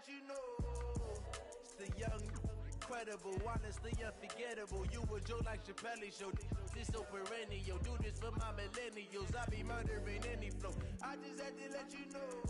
let you know. It's the young, incredible, honestly unforgettable. You a Joe like Chappelle show. This so perennial. Do this for my millennials. I be murdering any flow. I just had to let you know.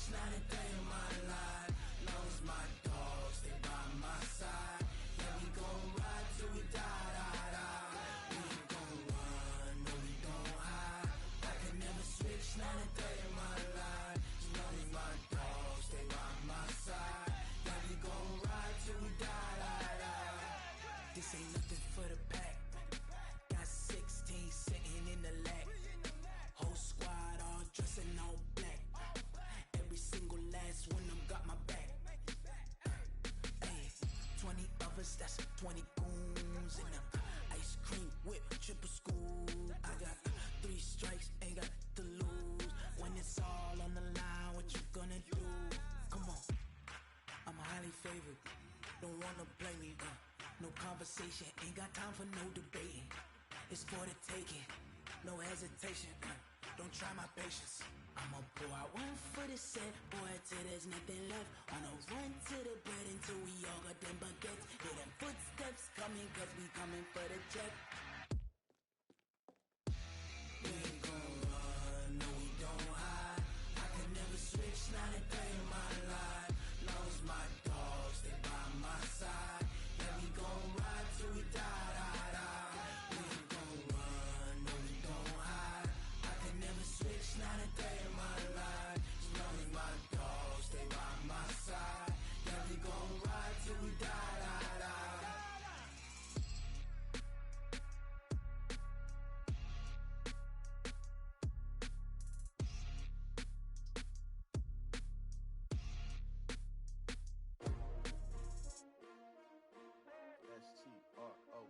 Not a day in my life. Long as my dogs stay by my side. Yeah, we gon' ride till we die, die, die. We ain't gon' run, no we don't hide. I can never switch, not a day in my life. As long as my dogs stay by my side. Yeah, we gon' ride till we die, die, die. This ain't nothing for the pack. Got 16 sitting in the lap. Whole squad all dressing all black. Every single last one of them got my back. Ay, 20 of us, that's 20 goons in them. Ice cream whip, triple scoop. I got 3 strikes, ain't got to lose. When it's all on the line, what you gonna do? Come on, I'm highly favored. Don't wanna play me, no conversation, ain't got time for no debating. It's for the taking, no hesitation. Don't try my patience. I'ma pour out one for the set, boy, till there's nothing left. Wanna run to the bread until we all got them baguettes. Hear them footsteps coming, cause we coming for the check. We ain't gon' run, no we don't hide. I can never switch, not a day in my life. Long as my dogs stay by my side. Yeah, we gon' ride till we die, die, die. We ain't gon' run, no we don't hide. I can never switch, not a day in my life. As long as my dogs stay by my side. Yeah, we gon' ride till we die, die, die. S-T-R-O.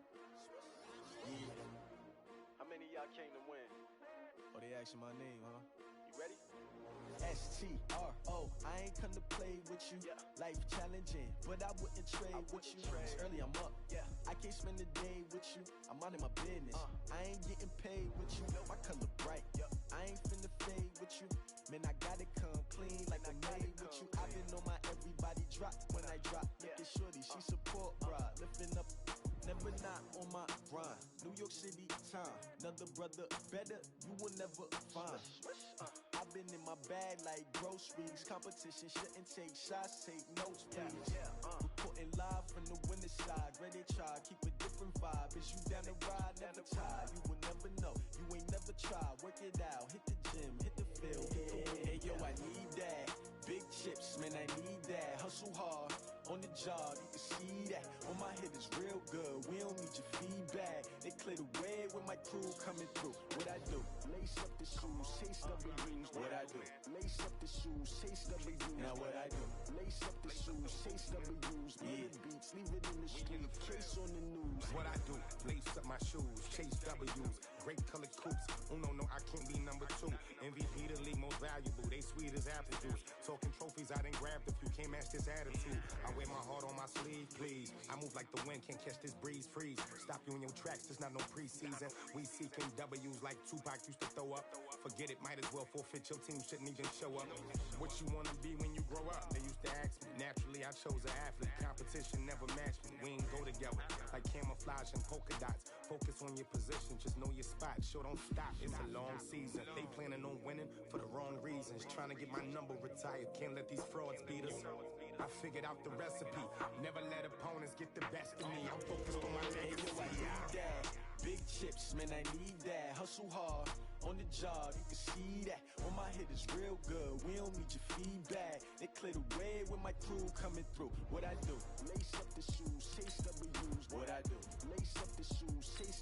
Yeah. How many of y'all came to win? Oh, they asking my name, huh? You ready? S-T-R-O. I ain't come to play with you. Yeah. Life challenging, but I wouldn't trade with you. It's early, I'm up. Yeah. I can't spend the day with you. I'm minding my business. I ain't getting paid with you. My color bright. Yep. I ain't finna fade with you. Man, I gotta come clean like I made with you. I been on my everybody drop when I drop. Look at shorty, she support, bruh. Lifting up. Never not on my grind. New York City time. Another brother better, you will never find. I've been in my bag like groceries. Competition shouldn't take shots, take notes, please. Reporting live from the winter side. Ready to try, keep a different vibe. Is you down the ride, never tired. You will never know, you ain't never tried. Work it out, hit the gym, hit the field. Hey yo, I need that. Big chips, man, I need that. Hustle hard, on the job, you can see that. On my head is real good, we don't need your feedback. They clear the way with my crew coming through. What I do? Lace up the shoes, chase W's. What I do? Lace up the shoes, chase W's. Now what I do? Lace up the shoes, chase W's. Yeah, beats, leave it in the street, case on the news. What I do? Lace up my shoes, chase W's. Great colored coops. Oh no, I can't be number 2. MVP the league most valuable. They sweet as apple juice. Talking trophies, I done grabbed a few. Can't match this attitude. I wear my heart on my sleeve, please. I move like the wind, can't catch this breeze, freeze. Stop you in your tracks, there's not no preseason. We seeking W's like Tupac used to throw up. Forget it, might as well forfeit. Your team shouldn't even show up. What you wanna be when you grow up? They used to ask me. Naturally, I chose an athlete. Competition never matched me. We ain't go together like camouflage and polka dots. Focus on your position, just know your spot. Sure, don't stop. It's a long season. They planning on winning for the wrong reasons. Trying to get my number retired. Can't let these frauds beat us. I figured out the recipe. Never let opponents get the best of me. I'm focused on my legacy. I need that. Big chips, man, I need that. Hustle hard, on the job, you can see that. On my head is real good, we don't need your feedback. They clear the way with my crew coming through. What I do? Lace up the shoes, chase W's. What I do? Lace up the shoes, chase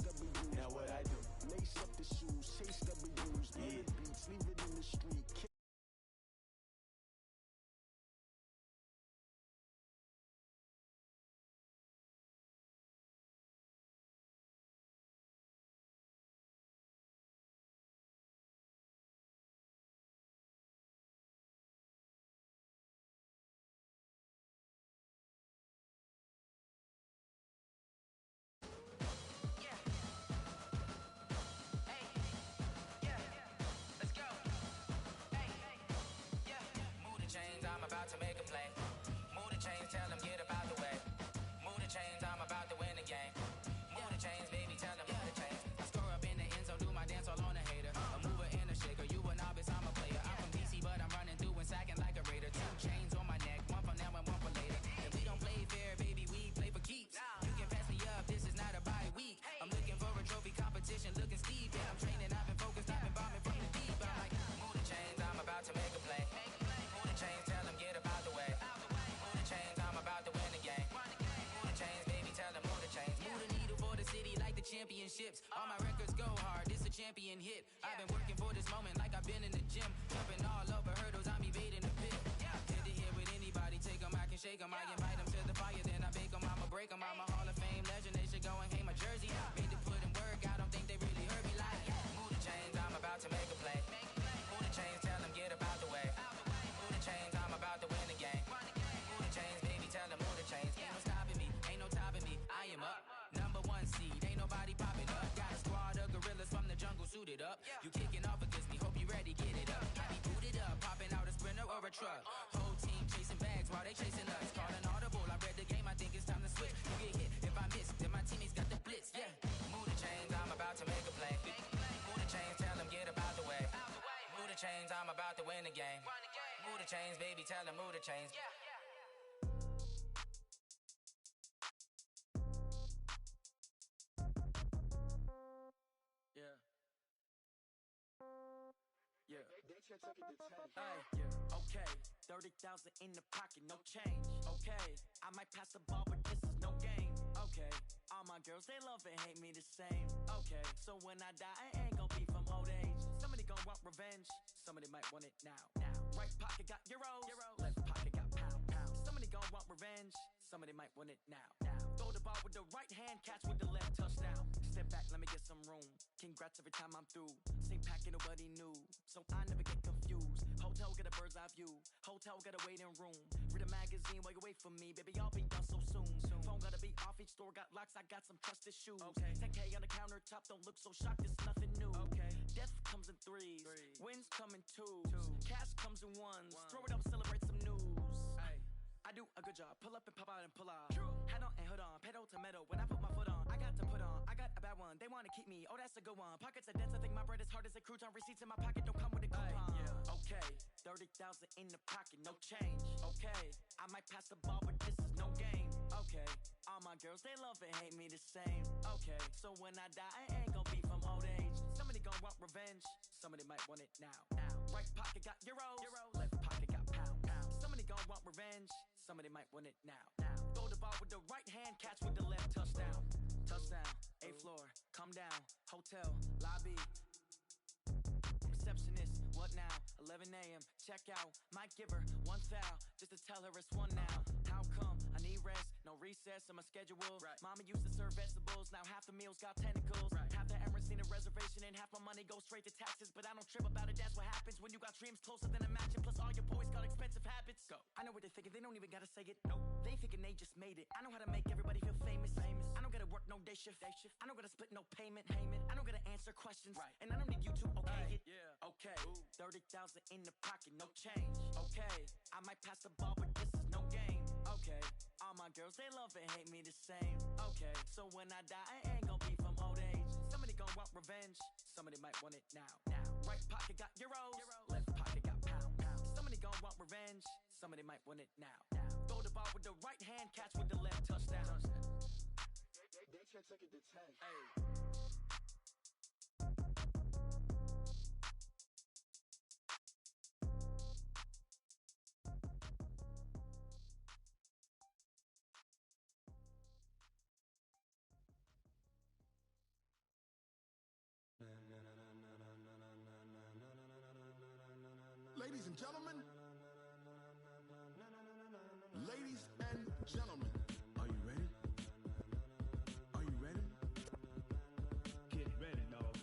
championships. All my records go hard, this a champion hit. I've been working for this moment like I've been in the gym. Jumping all over hurdles, I'm evading the pit. Head to head with anybody, take them, I can shake them. I invite them to the fire, then I bake them, I'ma break them. I'm a Hall of Fame legend, they should go and hang my jersey. Made to put in work, I don't think they really heard me like, move the chains, I'm about to make a play. Move the chains, tell them get up out the way. Move the chains, I'm about to win the game. Move the chains, baby, tell them move the chains. Ain't no stopping me, ain't no topping me. I am up, number one seed, ain't nobody popping up. Got a squad of gorillas from the jungle suited up. You kicking off against me, hope you ready, get it up. I be booted up, popping out a Sprinter or a truck. Whole team chasing bags while they chasing us. Calling audible, I read the game, I think it's time to switch. You get hit, if I miss, then my teammates got the blitz, yeah. Move the chains, I'm about to make a play. Move the chains, tell them get up out the way. Move the chains, I'm about to win the game. Move the chains, baby, tell them move the chains. Okay, 30,000 in the pocket, no change. Okay, I might pass the ball, but this is no game. Okay, all my girls, they love and hate me the same. Okay, so when I die, I ain't gon' be from old age. Somebody gon' want revenge, somebody might want it now. Right pocket got euros, left pocket got pound. Somebody gon' want revenge, somebody might want it now. Throw the ball with the right hand, catch with the left, touchdown. Step back, let me get some room. Congrats every time I'm through. Same packet, nobody knew, so I never get confused. Hotel get a bird's eye view. Hotel get a waiting room. Read a magazine while you wait for me, baby. I'll be done so soon. Phone gotta be off. Each store got locks. I got some trusted shoes. 10K on the countertop. Don't look so shocked. It's nothing new. Death comes in threes. Wins come in twos. Cash comes in ones. Throw it up, celebrate some news. I do a good job. Pull up and pop out and pull out. Head on and hood on. Pedal to metal. When I put my foot on, I got to put on. I got a bad one. They wanna keep me. Oh, that's a good one. Pockets are dense. I think my bread is hard as a crouton. Receipts in my pocket don't come with a coupon. Okay, 30,000 in the pocket, no change. Okay, I might pass the ball, but this is no game. Okay, all my girls, they love and hate me the same. Okay, so when I die, I ain't gon' be from old age. Somebody gon' want revenge. Somebody might want it now. Right pocket got euros. Left pocket got pound. Somebody gon' want revenge. Somebody might want it now. Throw the ball with the right hand, catch with the left, touchdown. Touchdown, 8th floor, come down. Hotel, lobby. Receptionist, what now? 11 a.m., check out. Might give her one foul, just to tell her it's one now. How come? I need rest, no recess in my schedule. Mama used to serve vegetables, now half the meals got tentacles. Half the Emirates need a reservation and half my money goes straight to taxes. But I don't trip about it, that's what happens when you got dreams closer than a mansion. Plus all your boys got expensive habits. Go. I know what they're thinking, they don't even gotta say it. Nope. They thinking they just made it. I know how to make everybody feel famous. I don't gotta work no day shift. I don't gotta split no payment. I don't gotta answer questions. And I don't need you to okay it. Okay, 30,000 in the pocket, no change. Okay, I might pass the ball, but this is no game. Okay, all my girls, they love and hate me the same. Okay, so when I die, I ain't gon' be from old age. Somebody gon' want revenge, somebody might want it now. Right pocket got euros, left pocket got pound. Somebody gon' want revenge, somebody might want it now. Throw the ball with the right hand, catch with the left, touchdown. They can't take it to 10. Ladies and gentlemen, ladies and gentlemen, are you ready? Are you ready? Get ready, dog.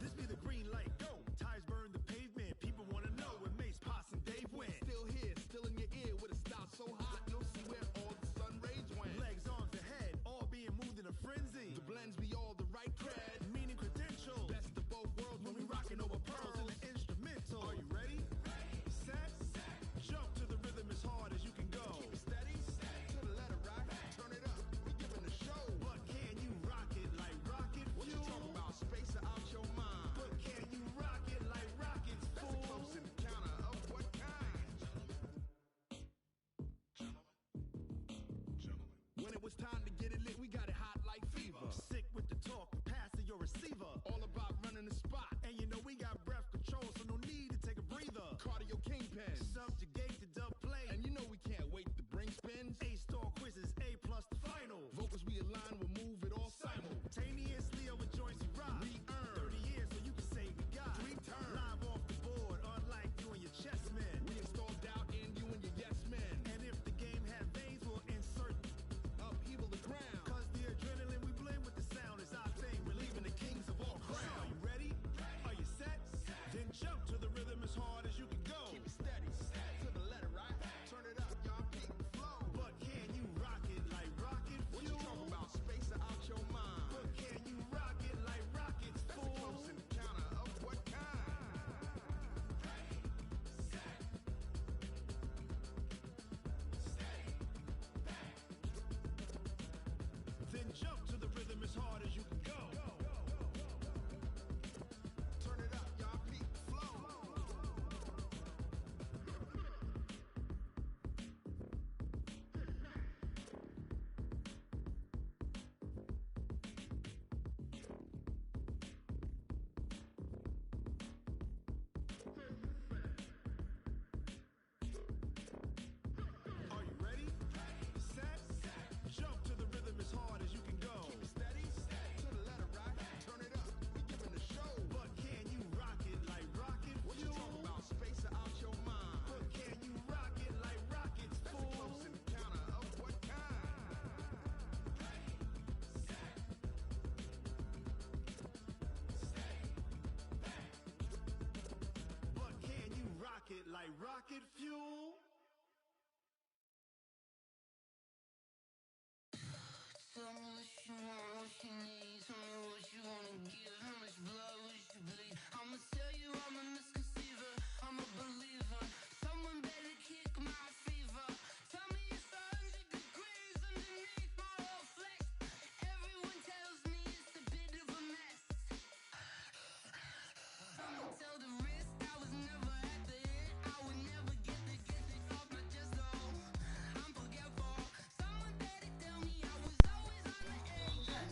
This be the green light, go. Tires burn the pavement. People wanna know where Mace, Poss, and Dave went. Still here, still in your ear with a style so hot, you'll see where all the sun rays went. Legs, arms, and head, all being moved in a frenzy. The blends be all the right cred, meaning credentials. Best of both worlds when we rockin' over pearls in the instrumental. Are you ready? Set, jump to the rhythm as hard as you can go. Keep it steady, to the letter rock. Turn it up, we giving a show. But can you rock it like rocket fuel? What you talking about? Space out your mind. But can you rock it like rockets, fool? That's a close encounter of what kind? talk, passer your receiver. All about running the spot. And you know we got breath control, so no need to take a breather. Cardio kingpin, subjugate the dub play. And you know we can't wait to bring spins. A-star quizzes, A+ the final. Vocals we align, we'll move it all simultaneously over joints we rock. We earn 30 years, so you can say we got 3 turns. Live off the board, unlike you and your chess men. We install doubt in you and your yes men. And if the game had veins, we'll insert upheaval the ground. Cause the adrenaline we blend with the sound is our thing. We're leaving the kings of all crowns. So are you ready? Are you set? Then jump to the rhythm as hard as you can go. Keep it steady, to the letter, right? Turn it up, y'all, peak the flow. But can you rock it like rocket fuel? What you talking about? Space out your mind. But can you rock it like rockets, fool? That's a close encounter of what kind? Then jump to the rhythm as hard as you can go. Turn it up, y'all, peak the flow. Are you ready? Set? Jump to the rhythm as hard as you can go. Keep it steady, to the letter, right? Turn it up, we giving the show. But can you rock it like rocket fuel? What you talking about? Space out your mind. But can you rock it like rockets, fool? That's a close encounter of what kind? But can you rock it like rocket fuel? Tell me what you want, what you need. Tell me what you wanna give. How much blood would you bleed? I'ma tell you I'm a misconceiver. I'm a believer. Someone better kick my fever. Tell me it's 100 degrees underneath my whole flesh. Everyone tells me it's a bit of a mess. I'ma tell the risk I was never at the end. I would never get it off my chest though. I'm forgetful. Someone better tell me I was always on the edge.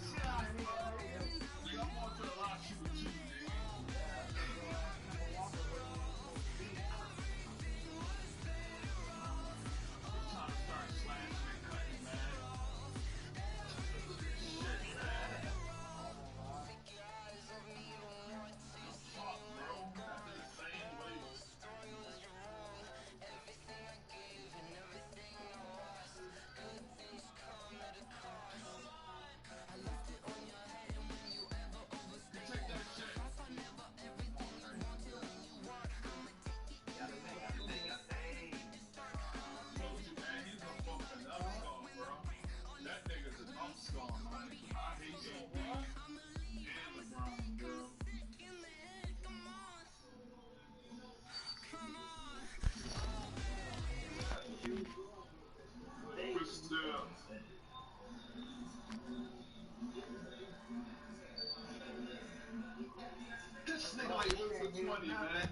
This nigga like 0 for 20, man.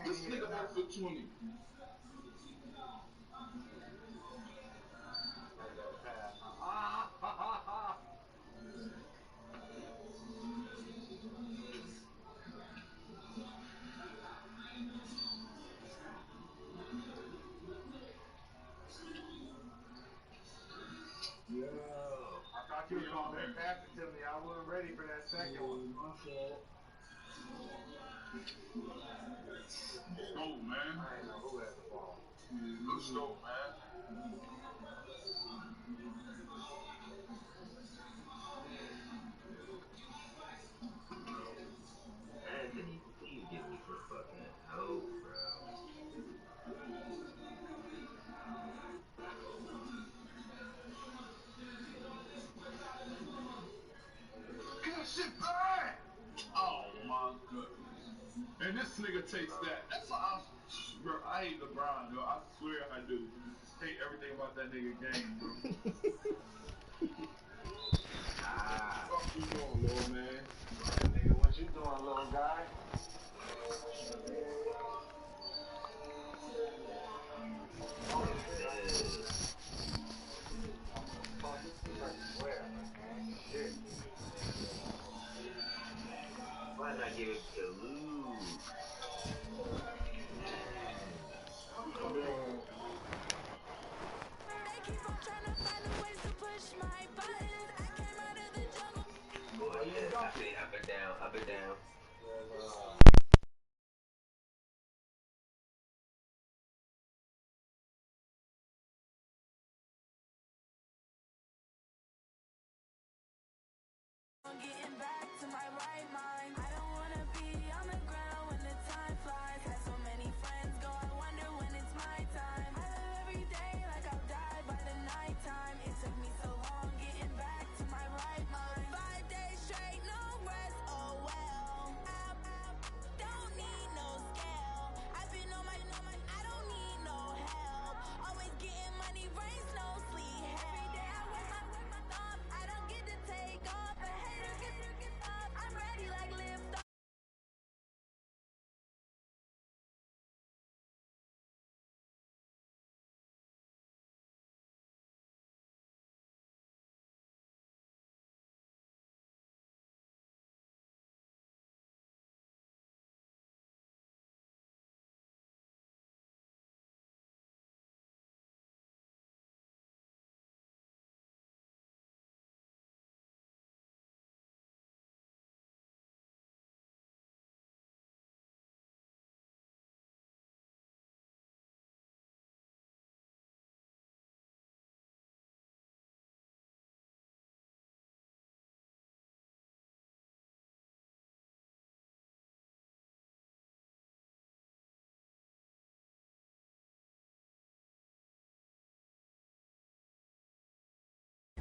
This nigga 0 for 20. Yo, I thought you were going to pass it to me. I wasn't ready for that second one. My fault. Let's go, man. I didn't know who had the ball. Let's go, man. Anthony, please give me for fucking hope, bro. Get that shit back! Oh my goodness. And this nigga takes that. That's why bro, I hate LeBron, yo. I swear I do. Hate everything about that nigga game, bro. Fuck you doing, little man? Nigga, what you doing, little guy? Shit. keep on trying to find the ways to push my buttons. I came out of the jungle. Oh yeah, I see up and down, up and down. I'm getting back to my right mind. I don't wanna be on the ground when the time flies. Had so many friends go, I wonder when it's my time. I live every day like I'll die by the nighttime. It took me so long getting back to my right mind. 5 days straight, no rest, oh well. Don't need no scale. I've been on my, I don't need no help. Always getting money, rains, no sleep. Every day I work my thumb. I don't get to take off, but haters get up. I'm ready like lift off.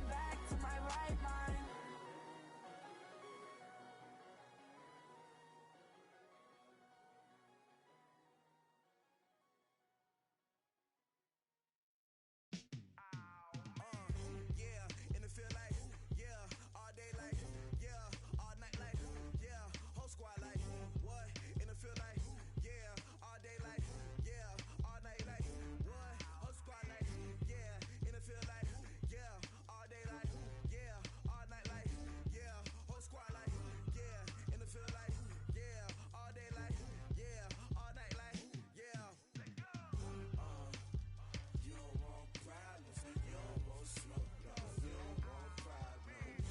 Back to my right mind. Yeah, and it feel like, yeah, all day like, yeah, all night like, yeah, whole squad like, what? And it feel like, yeah, all day like, yeah, all night like, what? Whole squad like, yeah, and it feel like, yeah, all day like, yeah, all night like, yeah, whole squad like, yeah, and it feel like, yeah, all day like, yeah, all night like, yeah. You don't want problems, you don't want smoke, dog. You don't want problems.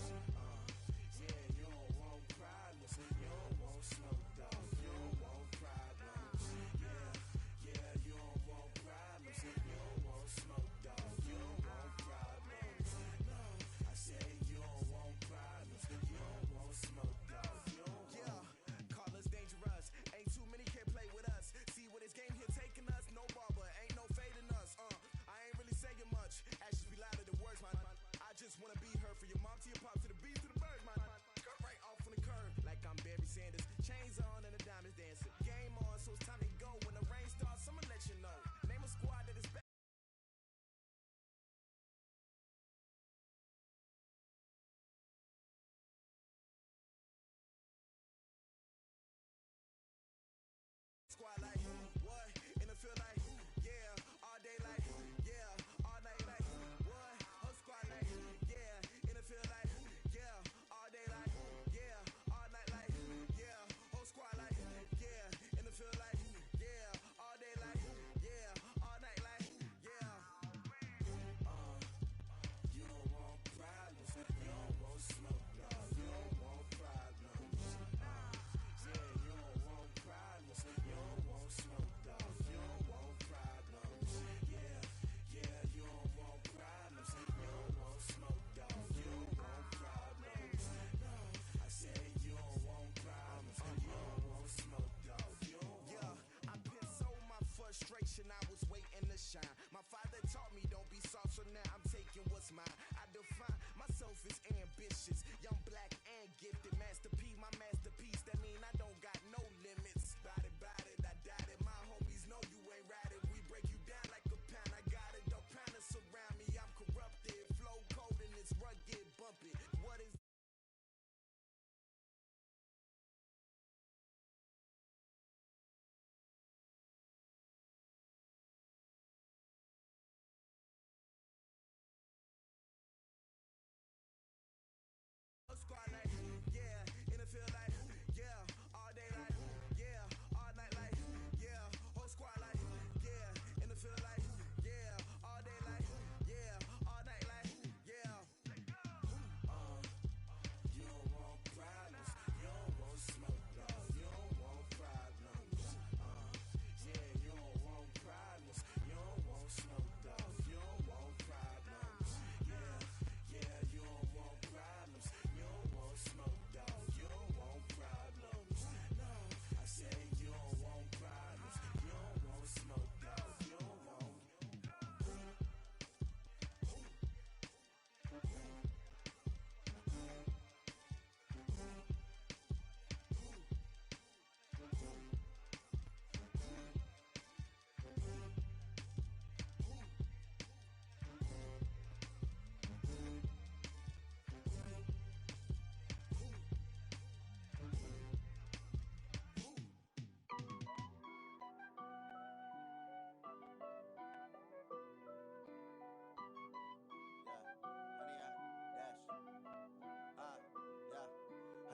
Yeah, you don't want problems, you don't want smoke, dog. You don't want problems. Yeah, you don't want problems, you don't want smoke, dog. You don't want problems. No, I said you don't want problems, you don't want smoke, dog. You don't want. Call us dangerous. Ain't too many can play with us. See what this game here taking us. No barber, ain't no fading us. I ain't really saying much. Actions be louder than words, man. I just wanna be heard from your mom to your pop to the beast to the birds, man. Cut right off on the curb like I'm Barry Sanders. Chains on and the diamonds dancing. Game on, so it's time to go. When the rain starts, I'ma let you know. Name a squad that is better. Squad like, what? And it feel like, yeah, all day like, yeah, all night like, what? Whole squad like, yeah, and it feel like, yeah, all day like, yeah, all night like, yeah, whole squad like, yeah, and it feel like,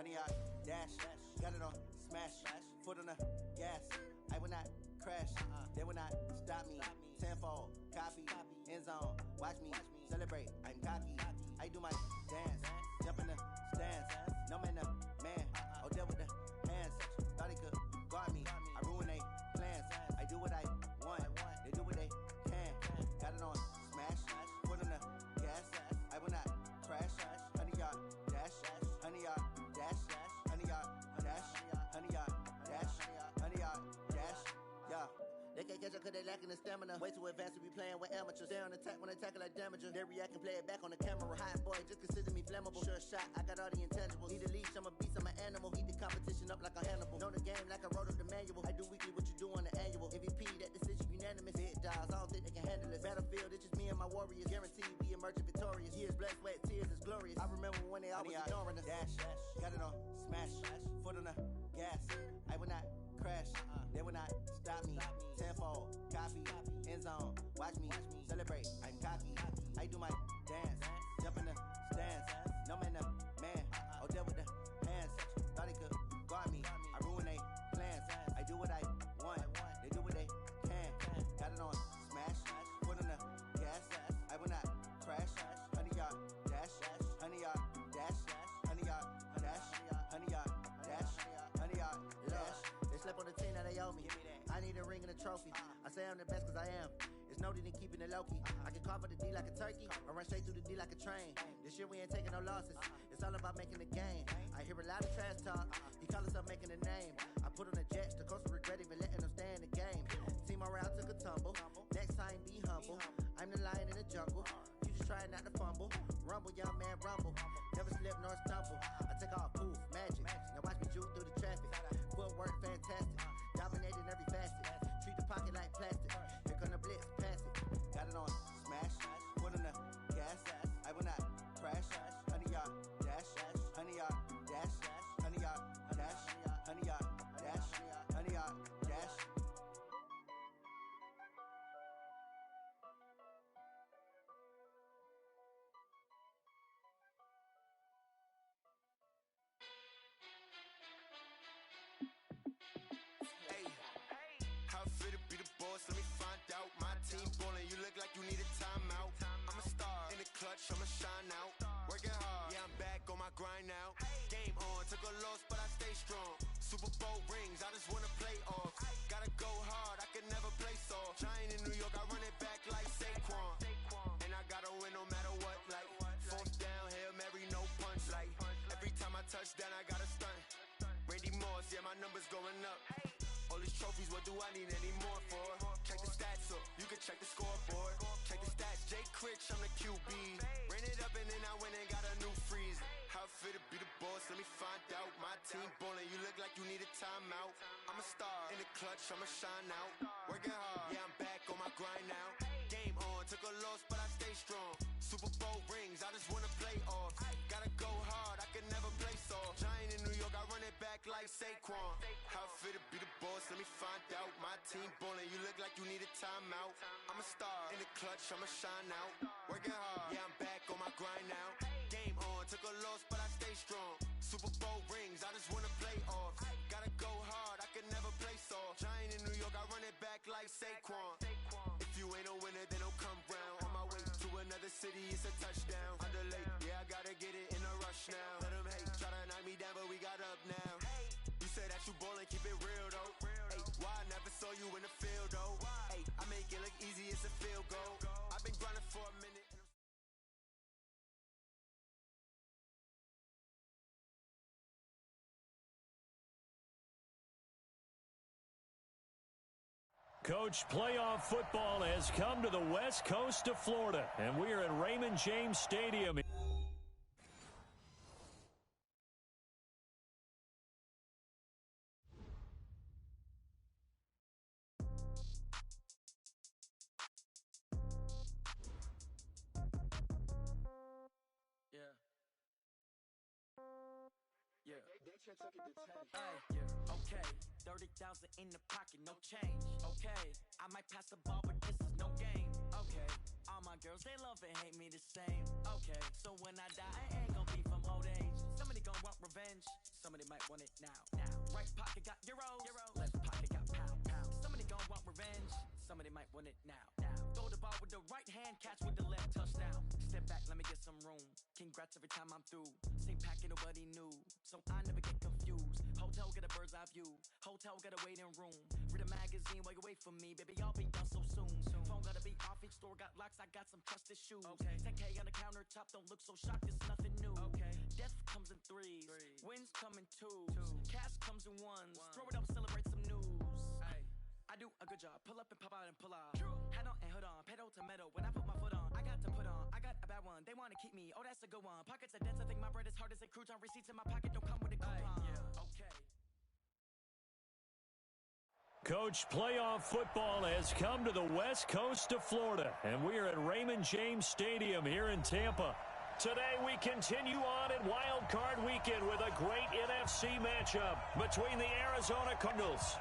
honey yard dash. Got it on smash, foot on the gas. I will not crash, they will not stop me. Tenfold, copy, end zone, watch me celebrate. I'm cocky, I do my dance, jump in the stands. No man, man, oh there with the hands. Thought he could guard me, I ruin they plans. I do what I want, they do what they can. Got it on smash, foot on the gas. I will not crash, honey yard dash, honey yard dash, honey yard dash, honey yard dash, honey yard dash, yeah. They can't catch up cause they lacking the stamina. Way too advanced to be playing with amateurs. Stay on attack when they tackle like damager. They react and play it back on the camera. Hot boy, just consider me flammable. Sure shot, I got all the intangibles. Need a leash, I'm a beast, I'm an animal. Eat the competition up like a Hannibal. Know the game like I wrote up the manual. I do weekly what you do on the annual. MVP, that decision unanimous. Big dials, I don't think they can handle it. Battlefield, it's just me and my warriors. Guaranteed we emerging victorious. Years, blood, sweat, tears, is glorious. I remember when they always ignoring us. Dash, got it on smash, foot on the gas. I will not crash, they will not stop me. Tenfold, copy, end zone, watch me celebrate. I'm cocky, I do my dance, jump in the stands. No man, man, oh there with the hands. Thought he could guard me, I ruin they plans. I do what I want, they do what they can. Got it on smash, foot on the gas. I will not crash, honey yard dash, honey yard dash, honey yard dash, honey yard dash, honey yard dash. They slept on the team that they owe me. I need a ring and a trophy. I say I'm the best cause I am. It's no need in keeping it low-key. I can carve up the D like a turkey or run straight through the D like a train. This year we ain't taking no losses. It's all about making the game. I hear a lot of trash talk. He call himself making a name. I put on the jets. The coach will regret even letting them stay in the game. Team morale took a tumble. Next time be humble. I'm the lion in the jungle. You just try not to fumble. Rumble, young man, rumble. Never slip nor stumble. I take off, poof, magic. Now watch me juke through the traffic. Footwork fantastic. Dominating every facet. Treat the pocket like plastic. Here come the blitz, pass it. Got it on smash, foot on the gas. I will not crash, honey yard dash, honey yard dash, honey yard dash, honey yard dash, honey yard dash. How fit to be the boss? Let me find out. My team ballin', you look like you need a timeout. I'm a star in the clutch, I'ma shine out. Working hard, yeah, I'm back on my grind now. Game on, took a loss, but I stay strong. Super Bowl rings, I just wanna play off. Gotta go hard, I can never play soft. Giant in New York, I run it back like Saquon. And I gotta win no matter what, like fourth down, Hail Mary, no punch. Like every time I touch down, I gotta stunt. Randy Moss, yeah, my numbers going up. All these trophies, what do I need any more for? Check the stats up, you can check the scoreboard. Check the stats, Jake Critch, I'm the QB. Ran it up and then I went and got a new freeze. How fit to be the boss, let me find out. My team ballin', you look like you need a timeout. I'm a star in the clutch, I'ma shine out. Working hard, yeah, I'm back on my grind now. Game on, took a loss, but I stay strong. Super Bowl rings, I just wanna play off. Gotta go hard, I can never play soft. Giant in New York, I run it back like Saquon. How fit to be the boss, let me find out. My team ballin', you look like you need a timeout. I'm a star in the clutch, I'ma shine out. Working hard, yeah, I'm back on my grind now. Game on, took a loss, but I stay strong. Super Bowl rings, I just wanna play off. Gotta go hard, I can never play soft. Giant in New York, I run it back like Saquon. If you ain't a winner, then don't come round. On my way to another city, it's a touchdown. Underlay, yeah, I gotta get it in a rush now. Let them hate, try to knock me down, but we got up now. You say that you ballin', keep it real though. Hey, why I never saw you in the field though? Hey, I make it look easy, it's a field goal. I've been grinding for a minute. Coach, playoff football has come to the west coast of Florida, and we are at Raymond James Stadium. Okay, 30,000 in the pocket, no change. Okay, I might pass the ball, but this is no game. Okay, all my girls, they love and hate me the same. Okay, so when I die, I ain't gonna be from old age. Somebody gonna want revenge, so somebody might want it now. Right pocket got euros, left pocket got pound. Somebody gon' want revenge, somebody might want it now. Throw the ball with the right hand, catch with the left, touchdown. Step back, let me get some room. Congrats every time I'm through. Same packet, nobody knew, so I never get confused. Hotel get a bird's eye view, hotel get a waiting room. Read a magazine while you wait for me, baby, I'll be done so soon. Phone gotta be off, each store got locks, I got some trusted shoes. 10K on the countertop, don't look so shocked, it's nothing new. Death comes in threes, wins come in twos, cash comes in ones. Throw it up, celebrate some news. I do a good job, pull up and pop out and pull out. Head on and hood on, pedal to metal. When I put my foot on, I got to put on. I got a bad one, they wanna keep me, oh that's a good one. Pockets are dense, I think my bread is hard as a crouton. Receipts in my pocket don't come with a coupon. Okay. Coach, playoff football has come to the west coast of Florida, and we are at Raymond James Stadium here in Tampa. Today we continue on at Wild Card Weekend with a great NFC matchup between the Arizona Cardinals.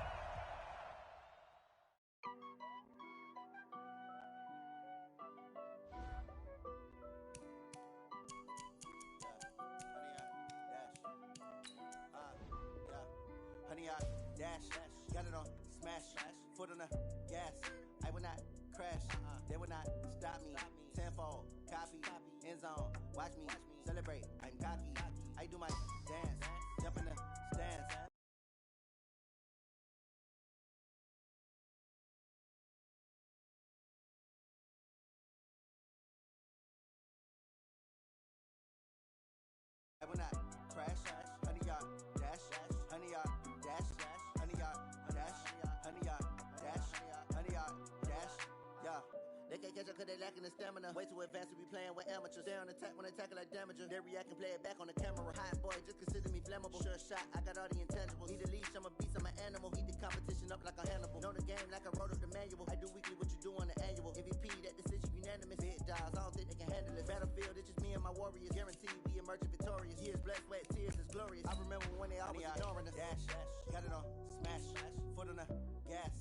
Got it on smash, foot on the gas. I will not crash, they will not stop me. Tenfold, copy, end zone. Watch me celebrate. I'm cocky. I do my dance, jump in the stands. I will not crash, honey yard dash, honey yard dash, honey yard dash, honey yard dash, honey yard dash. Yeah, they can't catch up cause they lacking the stamina. Way too advanced to be playing with amateurs. Stay on attack when they tackle like damager. They react and play it back on the camera. Hot boy, just consider me flammable. Sure shot, I got all the intangibles. Need a leash, I'm a beast, I'm an animal. Eat the competition up like a Hannibal. Know the game like I wrote up the manual. I do weekly what you do on the annual. MVP, that decision unanimous. Big dogs, I don't think they can handle it. Battlefield, it's just me and my warriors. Guaranteed we emerging victorious. Years, blood, sweat, tears, is glorious. I remember when they always ignoring us. Dash, got it on smash, foot on the gas.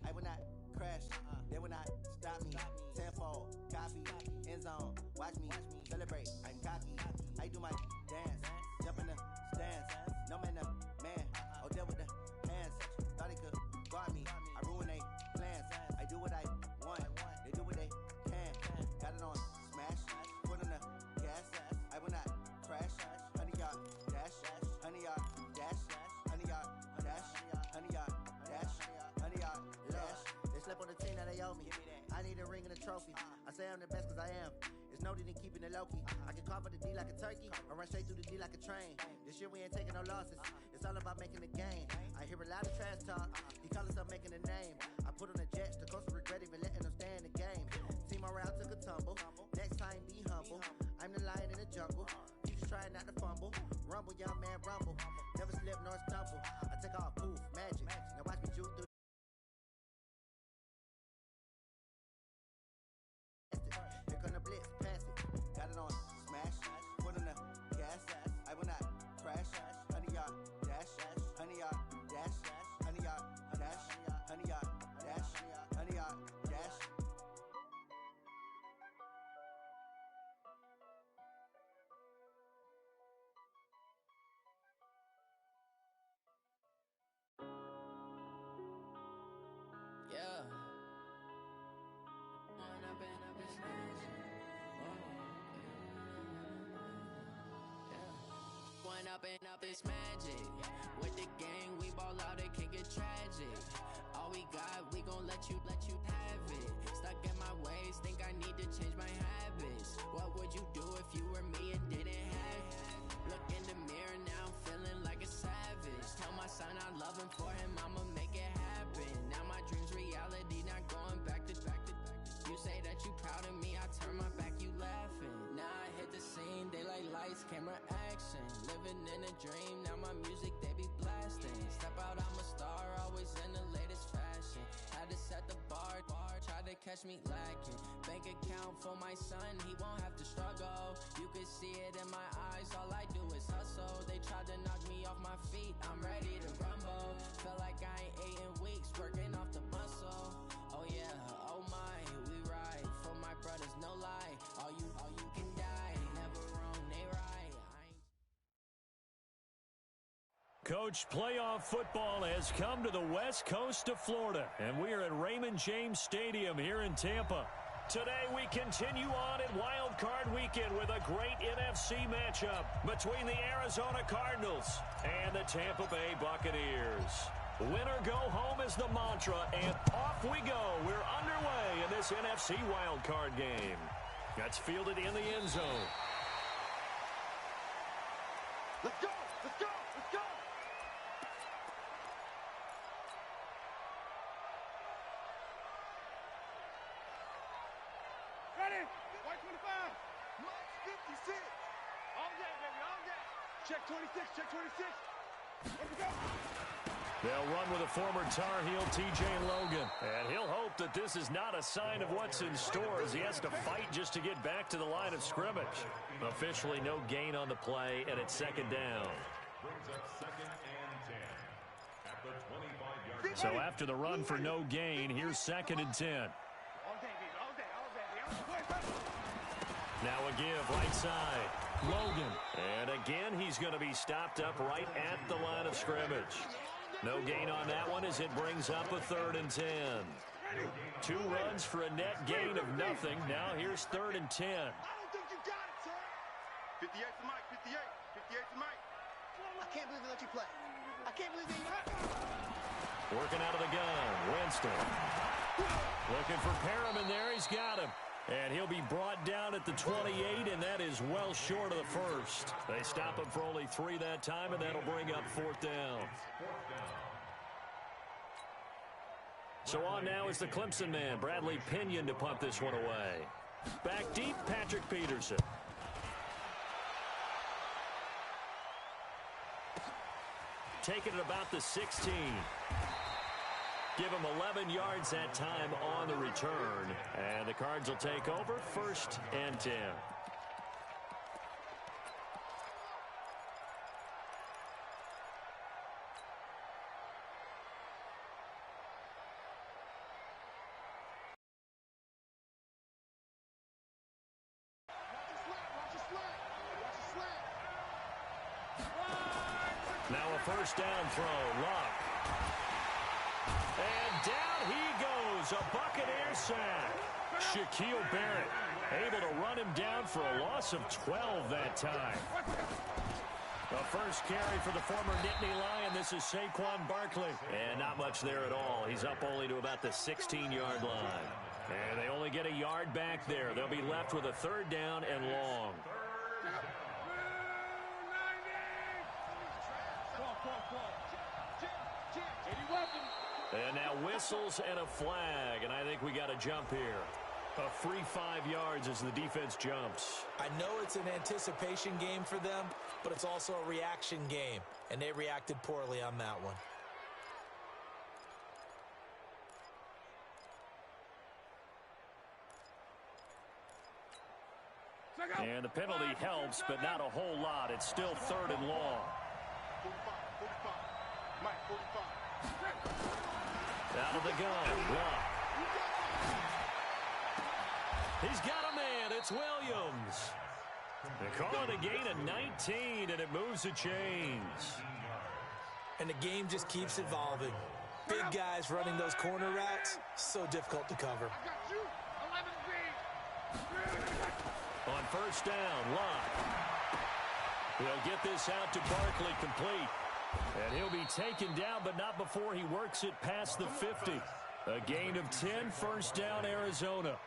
I will not crash, they will not stop me. Tenfold, copy, end zone. Watch me celebrate. I'm cocky. I do my dance, jump in the stands. No man, no man. Oh, deal with the hands. Thought he could guard me. I ruin they plans. I do what I want. They do what they can. Got it on smash, foot on the gas. I will not crash. Honey yard dash, honey yard dash, honey yard dash, honey yard dash, honey yard dash. They slept on the team that they owe me. I need a ring and a trophy. I say I'm the best cause I am. It's no need in keeping it low-key. I can carve up the D like a turkey, or run straight through the D like a train. This year we ain't taking no losses. It's all about making the game. I hear a lot of trash talk. He call himself making a name. I put on the Jets, the coast regret even letting them stay in the game. Team morale took a tumble. Next time be humble. I'm the lion in the jungle. You just try not to fumble. Rumble, young man, rumble. Never slip nor stumble. I take off, poof, magic. Now watch me juke through. Here come the blitz, pass it. Got it on smash, foot on the gas. I will not crash. Honey yard dash, honey yard dash, honey yard dash, honey yard dash, honey yard dash. Yeah. Up is magic. With the gang, we ball out, it can get tragic. All we got, we gon' let you have it. Stuck in my ways, think I need to change my habits. What would you do if you were me and didn't have it? Look in the mirror, now I'm feeling like a savage. Tell my son I love him, for him I'ma make it happen. Now my dream's reality, not going back to. You say that you proud of me, I turn my back, you laughing. Now I hit the scene, daylight lights, camera action. Living in a dream, now my music they be blasting. Step out, I'm a star, always in the latest fashion. Had to set the bar, try to catch me lacking. Bank account for my son, he won't have to struggle. You can see it in my eyes, all I do is hustle. They tried to knock me off my feet, I'm ready to rumble. Felt like I ain't ate in weeks, working off the muscle. Oh yeah, oh my, we ride for my brothers, no lie. All you can die, never wrong, they right. Coach, playoff football has come to the west coast of Florida, and we are at Raymond James Stadium here in Tampa. Today we continue on in Wild Card Weekend with a great NFC matchup between the Arizona Cardinals and the Tampa Bay Buccaneers. Win or go home is the mantra, and off we go. We're underway in this NFC Wild Card game. That's fielded in the end zone. Let's go! Let's go! Let's go! Ready? White 25. Max 56. All day, baby, all day. Check 26, check 26. Let's go. They'll run with a former Tar Heel, T.J. Logan. And he'll hope that this is not a sign of what's in store as he has to fight just to get back to the line of scrimmage. Officially no gain on the play, and it's second down. So after the run for no gain, here's second and 10. Now a give right side. Logan. And again, he's going to be stopped up right at the line of scrimmage. No gain on that one as it brings up a third and 10. 2 runs for a net gain of nothing. Now here's third and 10. I don't think you got it, sir. 58 to Mike, 58. 58 to Mike. I can't believe they let you play. I can't believe they Working out of the gun, Winston. Looking for Perriman there. He's got him. And he'll be brought down at the 28, and that is well short of the first. They stop him for only 3 that time, and that'll bring up fourth down. So on now is the Clemson man, Bradley Pinion, to punt this one away. Back deep, Patrick Peterson. Taking it about the 16. Give him 11 yards that time on the return. And the Cards will take over, first and 10. Now a first down throw, Luck. And down he goes, a Buccaneer sack. Shaquille Barrett able to run him down for a loss of 12 that time. The first carry for the former Nittany Lion. This is Saquon Barkley. And not much there at all. He's up only to about the 16-yard line. And they only get a yard back there. They'll be left with a third down and long. And now whistles and a flag, and I think we got a jump here. A free 5 yards as the defense jumps. I know it's an anticipation game for them, but it's also a reaction game, and they reacted poorly on that one. And the penalty helps, but not a whole lot. It's still third and long. 45. Mike, 45. Out of the gun, Luck. He's got a man. It's Williams. They call it a gain of 19, and it moves the chains. And the game just keeps evolving. Big guys running those corner routes, so difficult to cover. On first down, Luck. He'll get this out to Barkley complete. And he'll be taken down, but not before he works it past the 50. A gain of 10, first down, Arizona.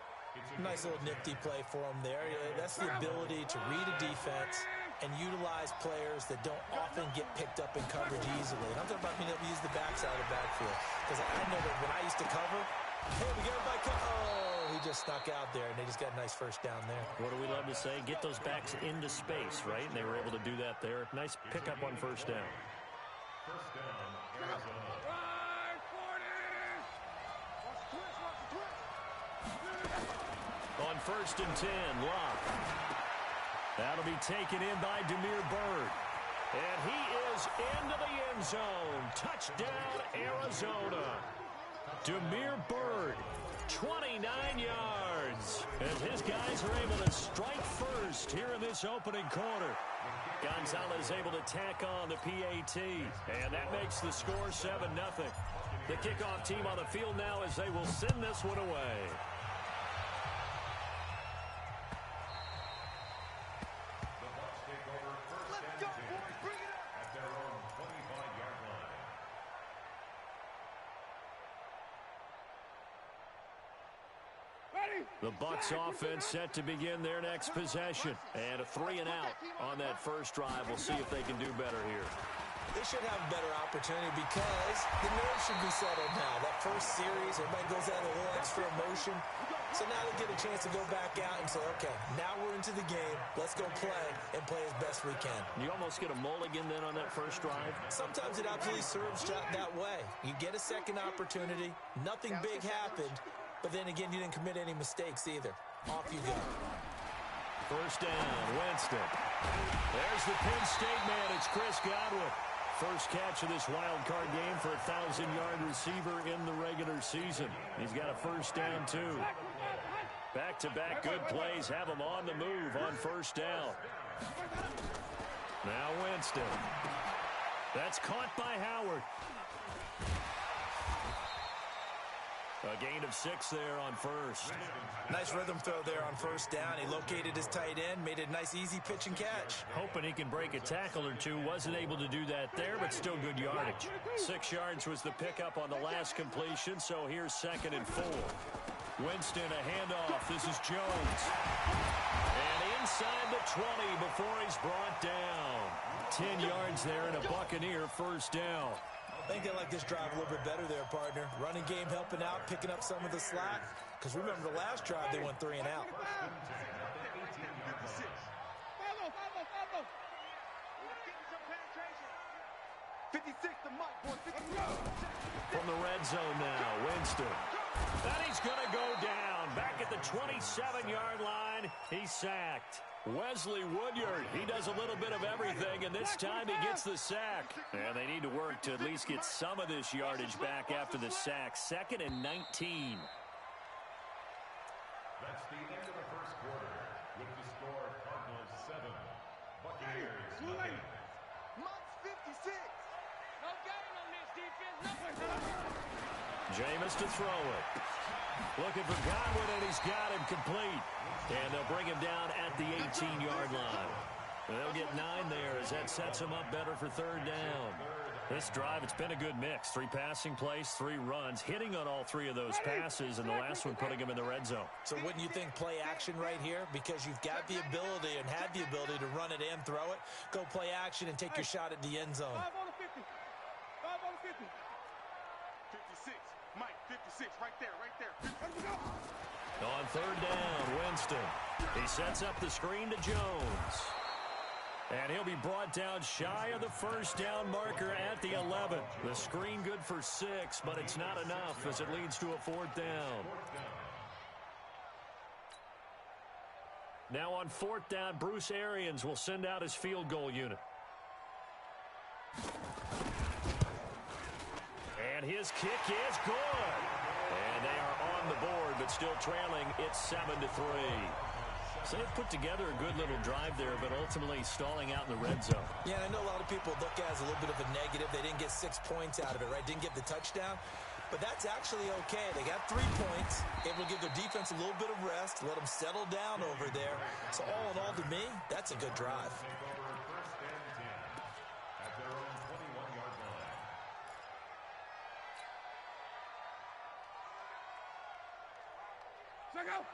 Nice little nifty play for him there. That's the ability to read a defense and utilize players that don't often get picked up in coverage easily. And I'm talking about being able to use the backside of the backfield. Because I know that when I used to cover, hey, we got everybody cover. Oh, he just snuck out there, and they just got a nice first down there. What do we love to say? Get those backs into space, right? And they were able to do that there. Nice pickup on first down. First down, Arizona. Right, 40! Watch the twist, On first and 10, Luck. That'll be taken in by Damiere Byrd. And he is into the end zone. Touchdown, Arizona. Demir Bird, 29 yards. As his guys are able to strike first here in this opening quarter. Gonzalez able to tack on the PAT, and that makes the score 7-0. The kickoff team on the field now as they will send this one away. The Bucs offense set to begin their next possession. And a 3-and-out on that first drive. We'll see if they can do better here. They should have a better opportunity because the nerves should be settled now. That first series, everybody goes out with a little extra emotion. So now they get a chance to go back out and say, okay, now we're into the game. Let's go play and play as best we can. You almost get a mulligan then on that first drive? Sometimes it absolutely serves that way. You get a second opportunity. Nothing big happened. But then again, you didn't commit any mistakes either. Off you go. First down, Winston. There's the Penn State man. It's Chris Godwin. First catch of this wild card game for a 1,000-yard receiver in the regular season. He's got a first down, too. Back-to-back good plays have him on the move on first down. Now Winston. That's caught by Howard. A gain of 6 there on first. Nice rhythm throw there on first down. He located his tight end, made it a nice, easy pitch and catch. Hoping he can break a tackle or two. Wasn't able to do that there, but still good yardage. 6 yards was the pickup on the last completion, so here's 2nd and 4. Winston, a handoff. This is Jones. And inside the 20 before he's brought down. 10 yards there and a Buccaneer first down. I think they like this drive a little bit better there, partner. Running game helping out, picking up some of the slack. Because remember the last drive, they went 3 and out. From the red zone now, Winston. And he's going to go down. Back at the 27-yard line, he's sacked. Wesley Woodyard, he does a little bit of everything, and this time he gets the sack. And they need to work to at least get some of this yardage back after the sack. 2nd and 19. That's the end of the first quarter. With the score, Cardinals 7, Buccaneers 9. Mott's 56. No gain on this defense. Jameis to throw it. Looking for Godwin, and he's got him complete. And they'll bring him down at the 18-yard line. They'll get 9 there as that sets him up better for 3rd down. This drive, it's been a good mix. 3 passing plays, 3 runs, hitting on all 3 of those passes, and the last one putting him in the red zone. So wouldn't you think play action right here? Because you've got the ability and had the ability to run it and throw it. Go play action and take your shot at the end zone. 5 on the 50. 5 on the 50. 56. Mike, 56. Right there, right there. Let's go. On 3rd down, Winston. He sets up the screen to Jones. And he'll be brought down shy of the first down marker at the 11. The screen good for 6, but it's not enough as it leads to a 4th down. Now on 4th down, Bruce Arians will send out his field goal unit. And his kick is good. And they are on the board, but still trailing. It's 7-3. So they've put together a good little drive there, but ultimately stalling out in the red zone. Yeah, I know a lot of people look at it as a little bit of a negative. They didn't get 6 points out of it, right? Didn't get the touchdown. But that's actually okay. They got 3 points. Able to give their defense a little bit of rest, let them settle down over there. So all in all, to me, that's a good drive.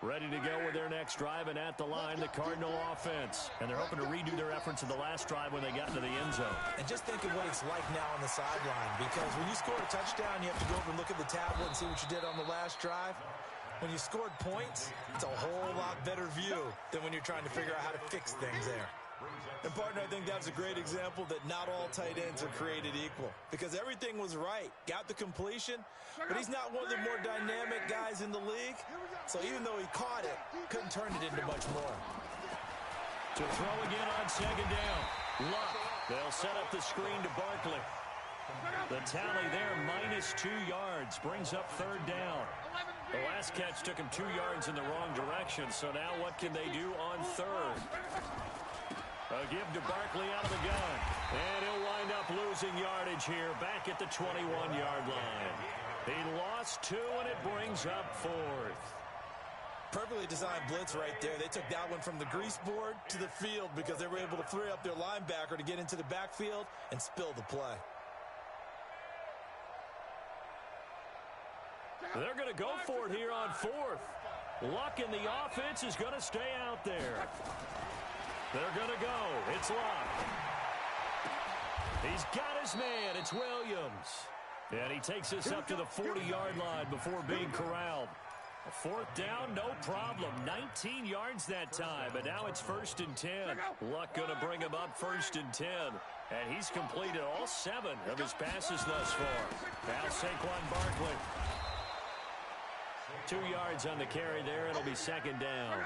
Ready to go with their next drive, and at the line, the Cardinal offense. And they're hoping to redo their efforts in the last drive when they got into the end zone. And just think of what it's like now on the sideline, because when you score a touchdown, you have to go over and look at the tablet and see what you did on the last drive. When you scored points, it's a whole lot better view than when you're trying to figure out how to fix things there. And, partner, I think that's a great example that not all tight ends are created equal, because everything was right. Got the completion, but he's not one of the more dynamic guys in the league. So even though he caught it, couldn't turn it into much more. To throw again on 2nd down. Luck. They'll set up the screen to Barkley. The tally there, -2 yards, brings up third down. The last catch took him 2 yards in the wrong direction, so now what can they do on third? A give to Barkley out of the gun, and he'll wind up losing yardage here back at the 21-yard line. He lost 2, and it brings up fourth. Perfectly designed blitz right there. They took that one from the grease board to the field because they were able to free up their linebacker to get into the backfield and spill the play. They're going to go for it here on fourth. Luck in the offense is going to stay out there. They're going to go. It's Luck. He's got his man. It's Williams. And he takes us up to the 40-yard line before being corralled. A fourth down, no problem. 19 yards that time, but now it's 1st and 10. Luck going to bring him up 1st and 10. And he's completed all 7 of his passes thus far. Now Saquon Barkley. 2 yards on the carry there. It'll be 2nd down.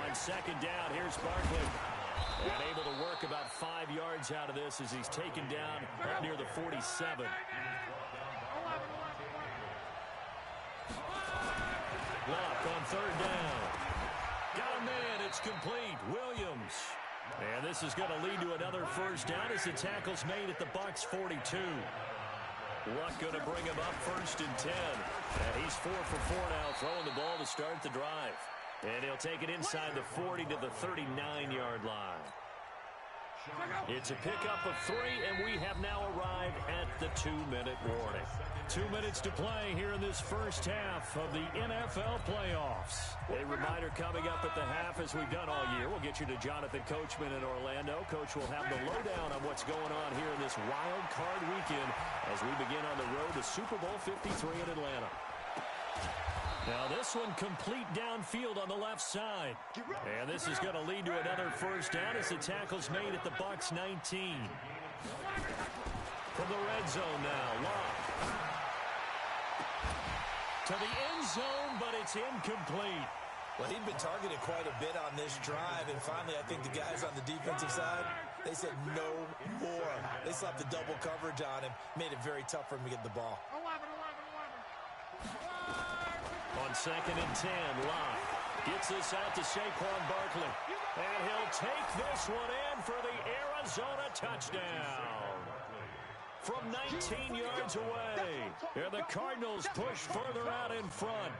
On 2nd down, here's Barkley. And able to work about 5 yards out of this as he's taken down near the 47. Luck on 3rd down. Got a man. It's complete. Williams. And this is going to lead to another 1st down as the tackle's made at the Bucs 42. Luck going to bring him up 1st and 10. And he's 4 for 4 now, throwing the ball to start the drive. And he'll take it inside the 40 to the 39-yard line. It's a pickup of 3, and we have now arrived at the 2-minute warning. 2 minutes to play here in this first half of the NFL playoffs. A reminder coming up at the half, as we've done all year. We'll get you to Jonathan Coachman in Orlando. Coach will have the lowdown on what's going on here in this wild card weekend as we begin on the road to Super Bowl 53 in Atlanta. Now this one complete downfield on the left side. And this is going to lead to another 1st down as the tackle's made at the Bucs 19. From the red zone now, Luck. To the end zone, but it's incomplete. Well, he'd been targeted quite a bit on this drive, and finally I think the guys on the defensive side, they said no more. They slapped the double coverage on him, made it very tough for him to get the ball. On 2nd and 10, Luck gets this out to Saquon Barkley. And he'll take this one in for the Arizona touchdown. From 19 yards away. And the Cardinals push further out in front.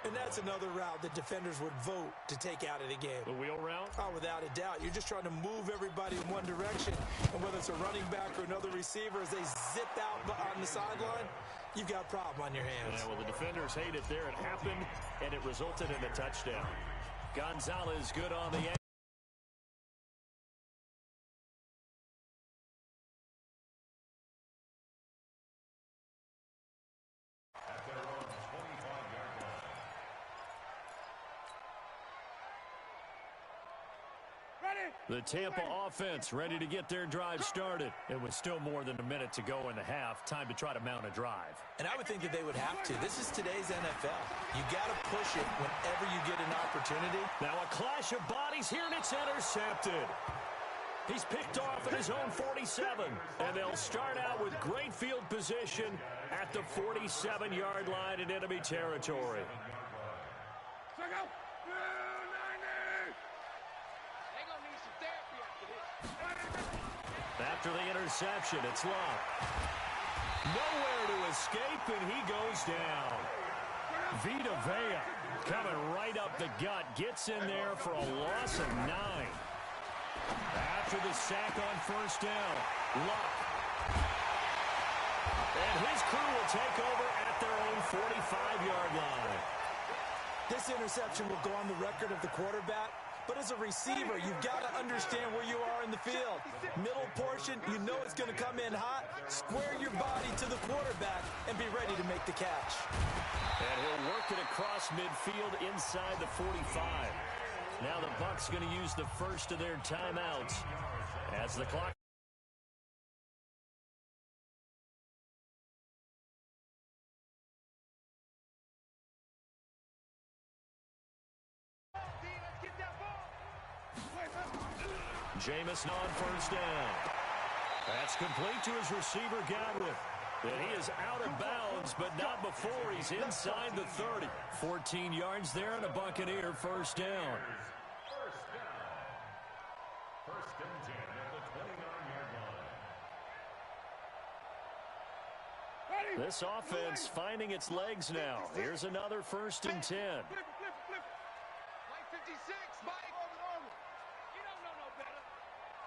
And that's another route that defenders would vote to take out of the game. The wheel route? Oh, without a doubt. You're just trying to move everybody in one direction. And whether it's a running back or another receiver, as they zip out on the sideline, you've got a problem on your hands. Yeah, well, the defenders hate it there. It happened, and it resulted in a touchdown. Gonzalez good on the end. The Tampa offense ready to get their drive started. It was still more than a minute to go in the half. Time to try to mount a drive. And I would think that they would have to. This is today's NFL. You got to push it whenever you get an opportunity. Now a clash of bodies here, and it's intercepted. He's picked off at his own 47. And they'll start out with great field position at the 47-yard line in enemy territory. After the interception, it's Luck. Nowhere to escape, and he goes down. Vita Vea coming right up the gut. Gets in there for a loss of 9. After the sack on 1st down, Luck. And his crew will take over at their own 45-yard line. This interception will go on the record of the quarterback. But as a receiver, you've got to understand where you are in the field. Middle portion, you know it's going to come in hot. Square your body to the quarterback and be ready to make the catch. And he'll work it across midfield inside the 45. Now the Bucs going to use the first of their timeouts as the clock. Jameson on first down. That's complete to his receiver, Godwin. And he is out of bounds, but not before he's inside the 30. 14 yards there and a Buccaneer first down. First and 10 at the 29-yard line. This offense finding its legs now. Here's another first and 10. Mike 56, Mike. You don't know no better.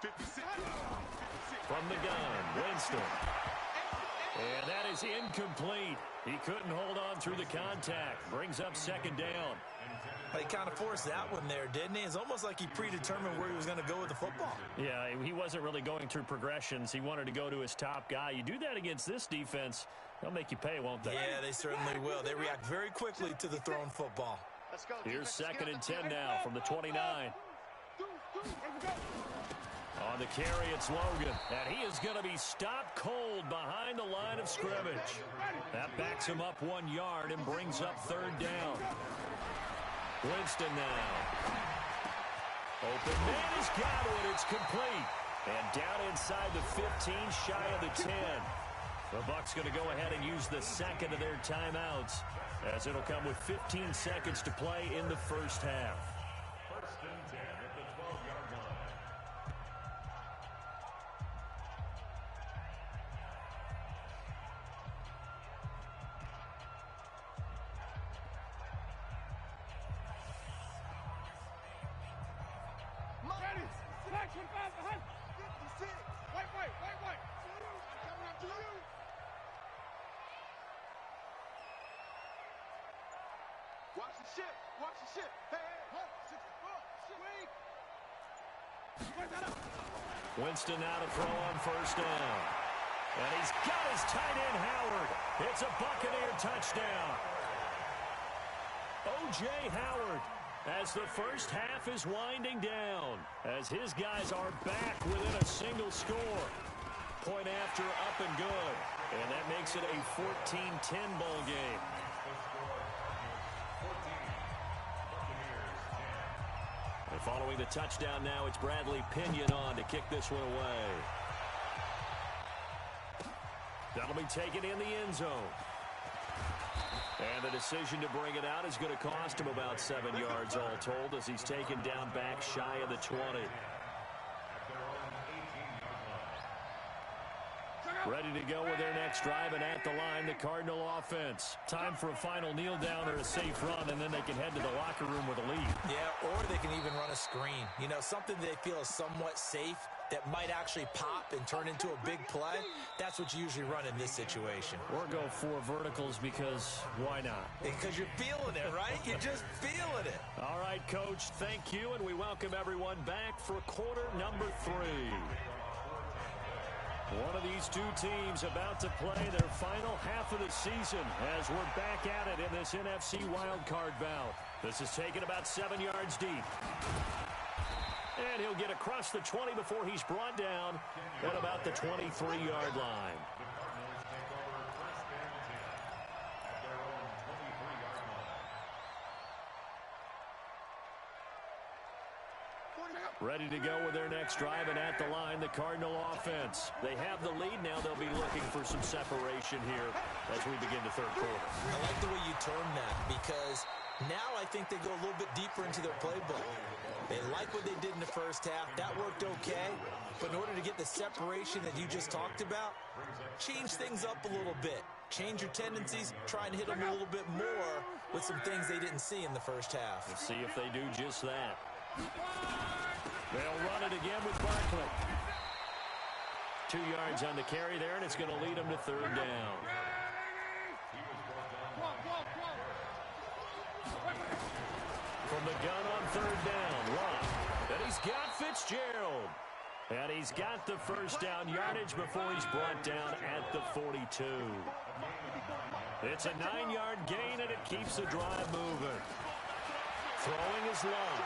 56. From the gun, Winston. And that is incomplete. He couldn't hold on through the contact. Brings up second down. He kind of forced that one there, didn't he? It's almost like he predetermined where he was going to go with the football. Yeah, he wasn't really going through progressions. He wanted to go to his top guy. You do that against this defense, they'll make you pay, won't they? Yeah, they certainly will. They react very quickly to the thrown football. Here's second and 10 now from the 29. On the carry, it's Logan, and he is going to be stopped cold behind the line of scrimmage. That backs him up 1 yard and brings up third down. Winston now. Open man is Godwin. It's complete. And down inside the 15, shy of the 10. The Bucs going to go ahead and use the second of their timeouts, as it'll come with 15 seconds to play in the first half. First and 10 at the 12-yard line. Watch the shit. Watch the shit. Hey, hey, 64. Winston now to throw on first down. And he's got his tight end, Howard. It's a Buccaneer touchdown. O.J. Howard, as the first half is winding down, as his guys are back within a single score. Point after, up and good. And that makes it a 14-10 ball game. And following the touchdown now, it's Bradley Pinion on to kick this one away. That'll be taken in the end zone. And the decision to bring it out is going to cost him about 7 yards all told, as he's taken down back shy of the 20. Ready to go with their next drive, and at the line, the Cardinal offense. Time for a final kneel down or a safe run, and then they can head to the locker room with a lead. Yeah, or they can even run a screen. You know, something they feel is somewhat safe that might actually pop and turn into a big play. That's what you usually run in this situation. Or go for verticals, because why not? Because you're feeling it, right? You're just feeling it. All right, Coach, thank you, and we welcome everyone back for quarter number 3. One of these two teams about to play their final half of the season as we're back at it in this NFC wildcard bout. This is taken about 7 yards deep. And he'll get across the 20 before he's brought down at about the 23-yard line. Ready to go with their next drive, and at the line, the Cardinal offense. They have the lead now. They'll be looking for some separation here as we begin the third quarter. I like the way you term that, because now I think they go a little bit deeper into their playbook. They like what they did in the first half. That worked okay. But in order to get the separation that you just talked about, change things up a little bit. Change your tendencies. Try and hit them a little bit more with some things they didn't see in the first half. Let's see if they do just that. They'll run it again with Barkley. 2 yards on the carry there, and it's going to lead them to third down. From the gun on third down, Love. And he's got Fitzgerald. And he's got the first down yardage before he's brought down at the 42. It's a 9-yard gain, and it keeps the drive moving. Throwing is Love.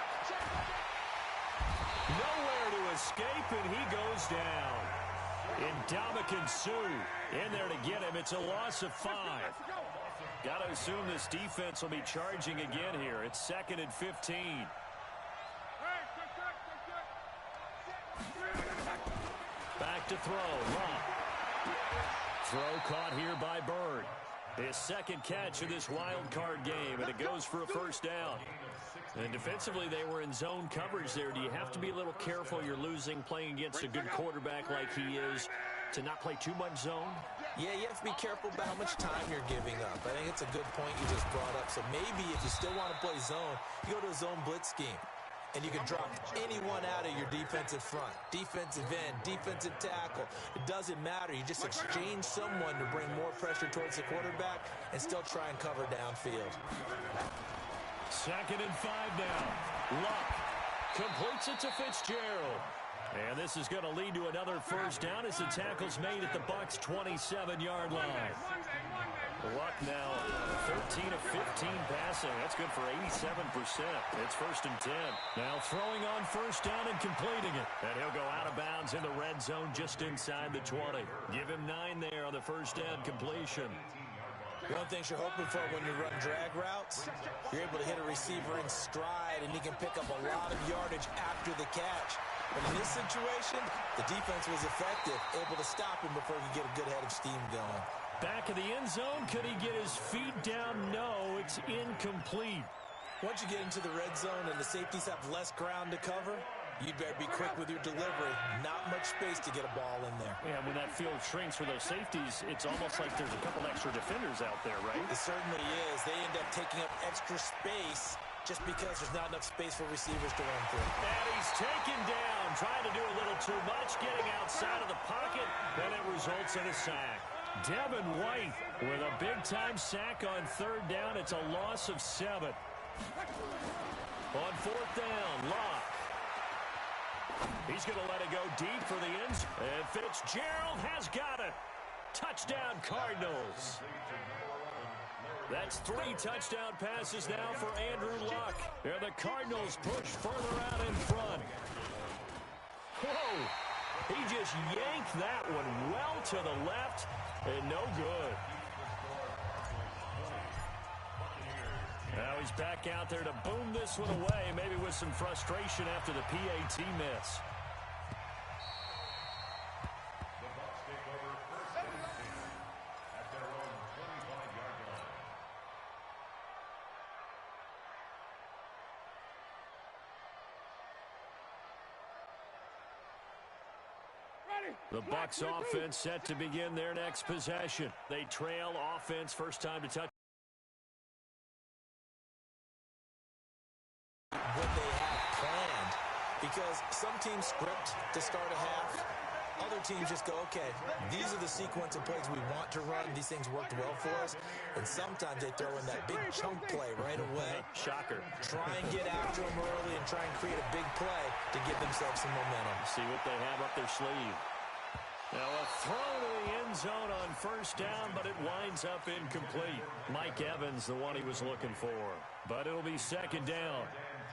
Nowhere to escape, and he goes down. Ndamukong Suh in there to get him. It's a loss of 5. Got to assume this defense will be charging again here. It's 2nd and 15. throw. Love. Throw caught here by Bird. His second catch of this wild card game, and it goes for a first down. And defensively, they were in zone coverage there. Do you have to be a little careful? You're losing, playing against a good quarterback like he is, to not play too much zone? Yeah, you have to be careful about how much time you're giving up. I think it's a good point you just brought up. So maybe if you still want to play zone, you go to a zone blitz scheme. And you can drop anyone out of your defensive front. Defensive end, defensive tackle. It doesn't matter. You just exchange someone to bring more pressure towards the quarterback and still try and cover downfield. 2nd and 5 now. Luck completes it to Fitzgerald. And this is going to lead to another first down as the tackle's made at the Bucs' 27-yard line. Luck now 13 of 15 passing. That's good for 87%. It's 1st and 10. Now throwing on first down and completing it. And he'll go out of bounds in the red zone just inside the 20. Give him 9 there on the first down completion. One thing you're hoping for when you run drag routes, you're able to hit a receiver in stride, and he can pick up a lot of yardage after the catch. But in this situation, the defense was effective, able to stop him before he could get a good head of steam going. Back of the end zone, could he get his feet down? No, it's incomplete. Once you get into the red zone and the safeties have less ground to cover, you'd better be quick with your delivery. Not much space to get a ball in there. Yeah, when that field shrinks for those safeties, it's almost like there's a couple extra defenders out there, right? It certainly is. They end up taking up extra space just because there's not enough space for receivers to run through. And he's taken down, trying to do a little too much, getting outside of the pocket, and it results in a sack. Devin White with a big-time sack on 3rd down. It's a loss of 7. On 4th down, Locke. He's going to let it go deep for the end zone. And Fitzgerald has got it. Touchdown, Cardinals. That's 3 touchdown passes now for Andrew Luck. And the Cardinals push further out in front. Whoa! He just yanked that one well to the left, and no good. Now he's back out there to boom this one away, maybe with some frustration after the PAT miss. The Bucs offense set to begin their next possession. They trail offense, first time to touch. What they have planned, because some teams script to start a half. Other teams just go, okay, these are the sequence of plays we want to run. These things worked well for us. And sometimes they throw in that big chunk play right away. Shocker. Try and get after them early and try and create a big play to give themselves some momentum. See what they have up their sleeve. Now a throw to the end zone on first down, but it winds up incomplete. Mike Evans, the one he was looking for. But it'll be 2nd down.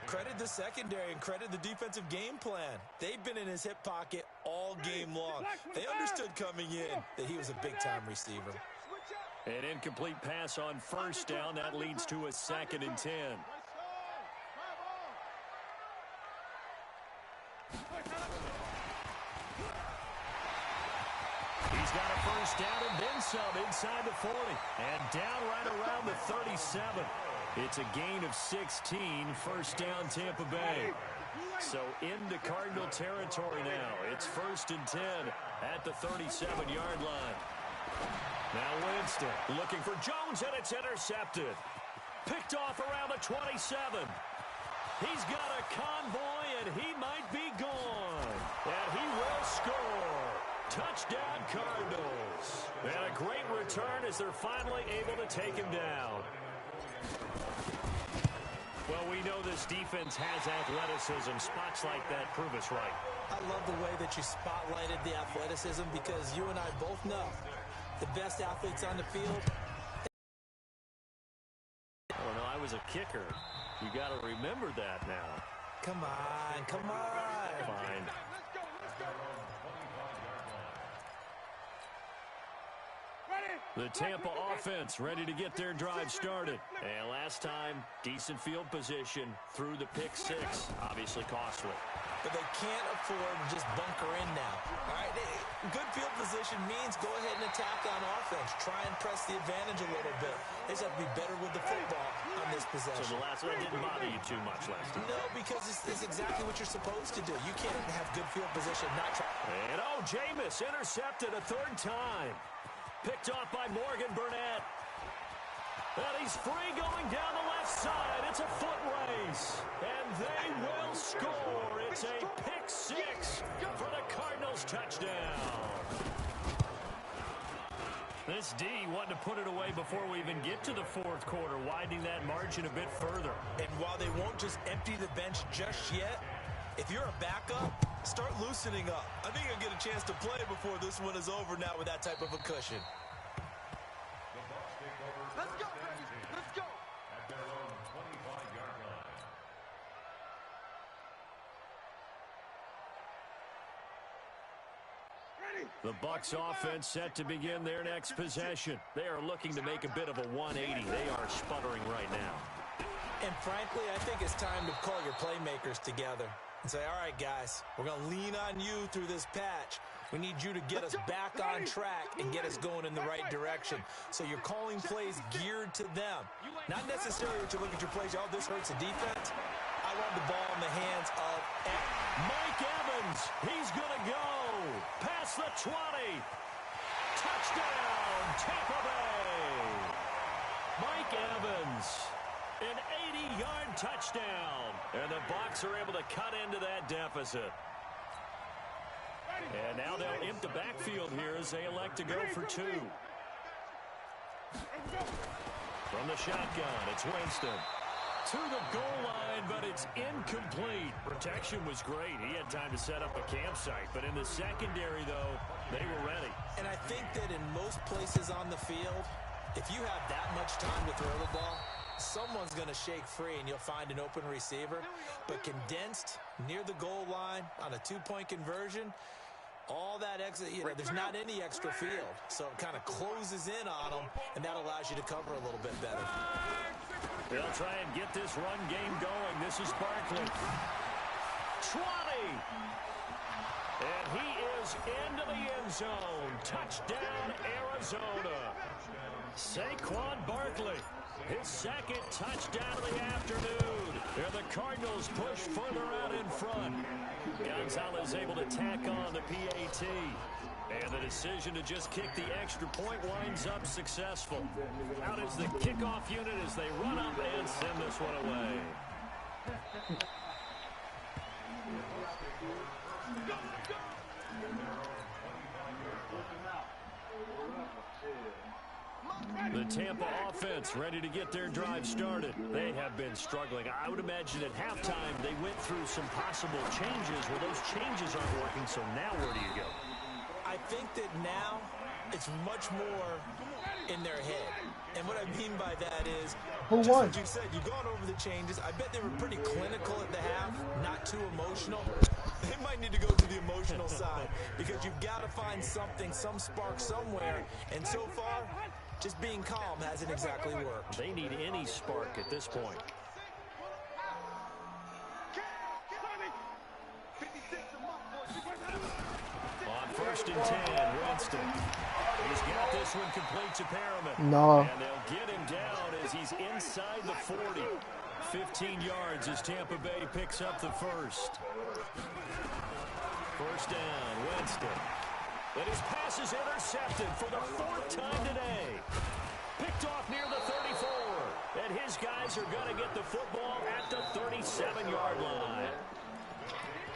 Credit the secondary and credit the defensive game plan. They've been in his hip pocket all game long. They understood coming in that he was a big-time receiver. An incomplete pass on first down. That leads to a 2nd and 10. He's got a first down and then some inside the 40. And down right around the 37. It's a gain of 16. First down, Tampa Bay. So into Cardinal territory now. It's 1st and 10 at the 37-yard line. Now Winston looking for Jones, and it's intercepted. Picked off around the 27. He's got a convoy, and he might be gone. And he will score. Touchdown, Cardinals. And a great return as they're finally able to take him down. Well, we know this defense has athleticism. Spots like that prove us right. I love the way that you spotlighted the athleticism, because you and I both know the best athletes on the field. Oh, no, I was a kicker. You got to remember that now. Come on, come on. Fine. Ready? The Tampa offense ready to get their drive started. And last time, decent field position through the pick six. Obviously costly. But they can't afford to just bunker in now. All right, good field position means go ahead and attack on offense. Try and press the advantage a little bit. They just have to be better with the football on this possession. So the last one didn't bother you too much last time? No, because it's exactly what you're supposed to do. You can't have good field position, not try. And Jameis intercepted a third time. Picked off by Morgan Burnett. And he's free going down the left side. It's a foot race. And they will score. It's a pick six for the Cardinals touchdown. This D wanting to put it away before we even get to the fourth quarter, widening that margin a bit further. And while they won't just empty the bench just yet, if you're a backup, start loosening up. I think you'll get a chance to play before this one is over now with that type of a cushion. Let's go, let's go. At their own 25-yard line. The Bucs offense set to begin their next possession. They are looking to make a bit of a 180. They are sputtering right now. And frankly, I think it's time to call your playmakers together and say, all right, guys, we're going to lean on you through this patch. We need you to get us back on track and get us going in the right direction. So you're calling plays geared to them. Not necessarily to look at your plays, oh, this hurts the defense. I want the ball in the hands of Mike Evans. He's going to go past the 20. Touchdown, Tampa Bay. Mike Evans. An 80-yard touchdown. And the Bucs are able to cut into that deficit. And now they'll imp the backfield here as they elect to go for two. From the shotgun, it's Winston. To the goal line, but it's incomplete. Protection was great. He had time to set up a campsite. But in the secondary, though, they were ready. And I think that in most places on the field, if you have that much time to throw the ball, someone's going to shake free and you'll find an open receiver. But condensed near the goal line on a two-point conversion, all that extra, there's not any extra field. So it kind of closes in on them, and that allows you to cover a little bit better. They'll try and get this run game going. This is Barkley. 20. And he is into the end zone. Touchdown, Arizona. Saquon Barkley. His second touchdown of the afternoon. And the Cardinals push further out in front. Gonzalez able to tack on the PAT. And the decision to just kick the extra point winds up successful. Out is the kickoff unit as they run up and send this one away. The Tampa offense ready to get their drive started. They have been struggling. I would imagine at halftime they went through some possible changes. Well, those changes aren't working, so now where do you go? I think that now it's much more in their head. And what I mean by that is, just what you said, you've gone over the changes. I bet they were pretty clinical at the half, not too emotional. They might need to go to the emotional side because you've got to find something, some spark somewhere. And so far, just being calm hasn't exactly worked. They need any spark at this point. On 1st and 10, Winston. He's got this one complete to Perriman. No. And they'll get him down as he's inside the 40. 15 yards as Tampa Bay picks up the first. First down, Winston. And his pass is intercepted for the 4th time today. Picked off near the 34. And his guys are going to get the football at the 37-yard line.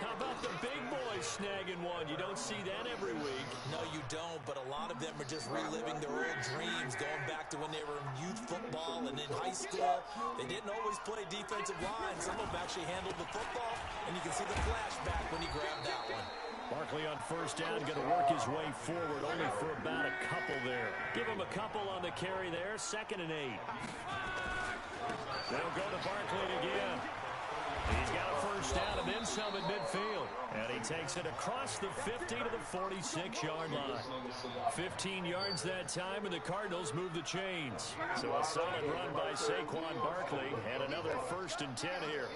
How about the big boys snagging one? You don't see that every week. No, you don't, but a lot of them are just reliving their old dreams, going back to when they were in youth football and in high school. They didn't always play defensive line. Some of them actually handled the football, and you can see the flashback when he grabbed that one. Barkley on first down, going to work his way forward, only for about a couple there. Give him a couple on the carry there, 2nd and 8. They'll go to Barkley again. He's got a first down and then some at midfield. And he takes it across the 50 to the 46-yard line. 15 yards that time, and the Cardinals move the chains. So a solid run by Saquon Barkley, and another 1st and 10 here.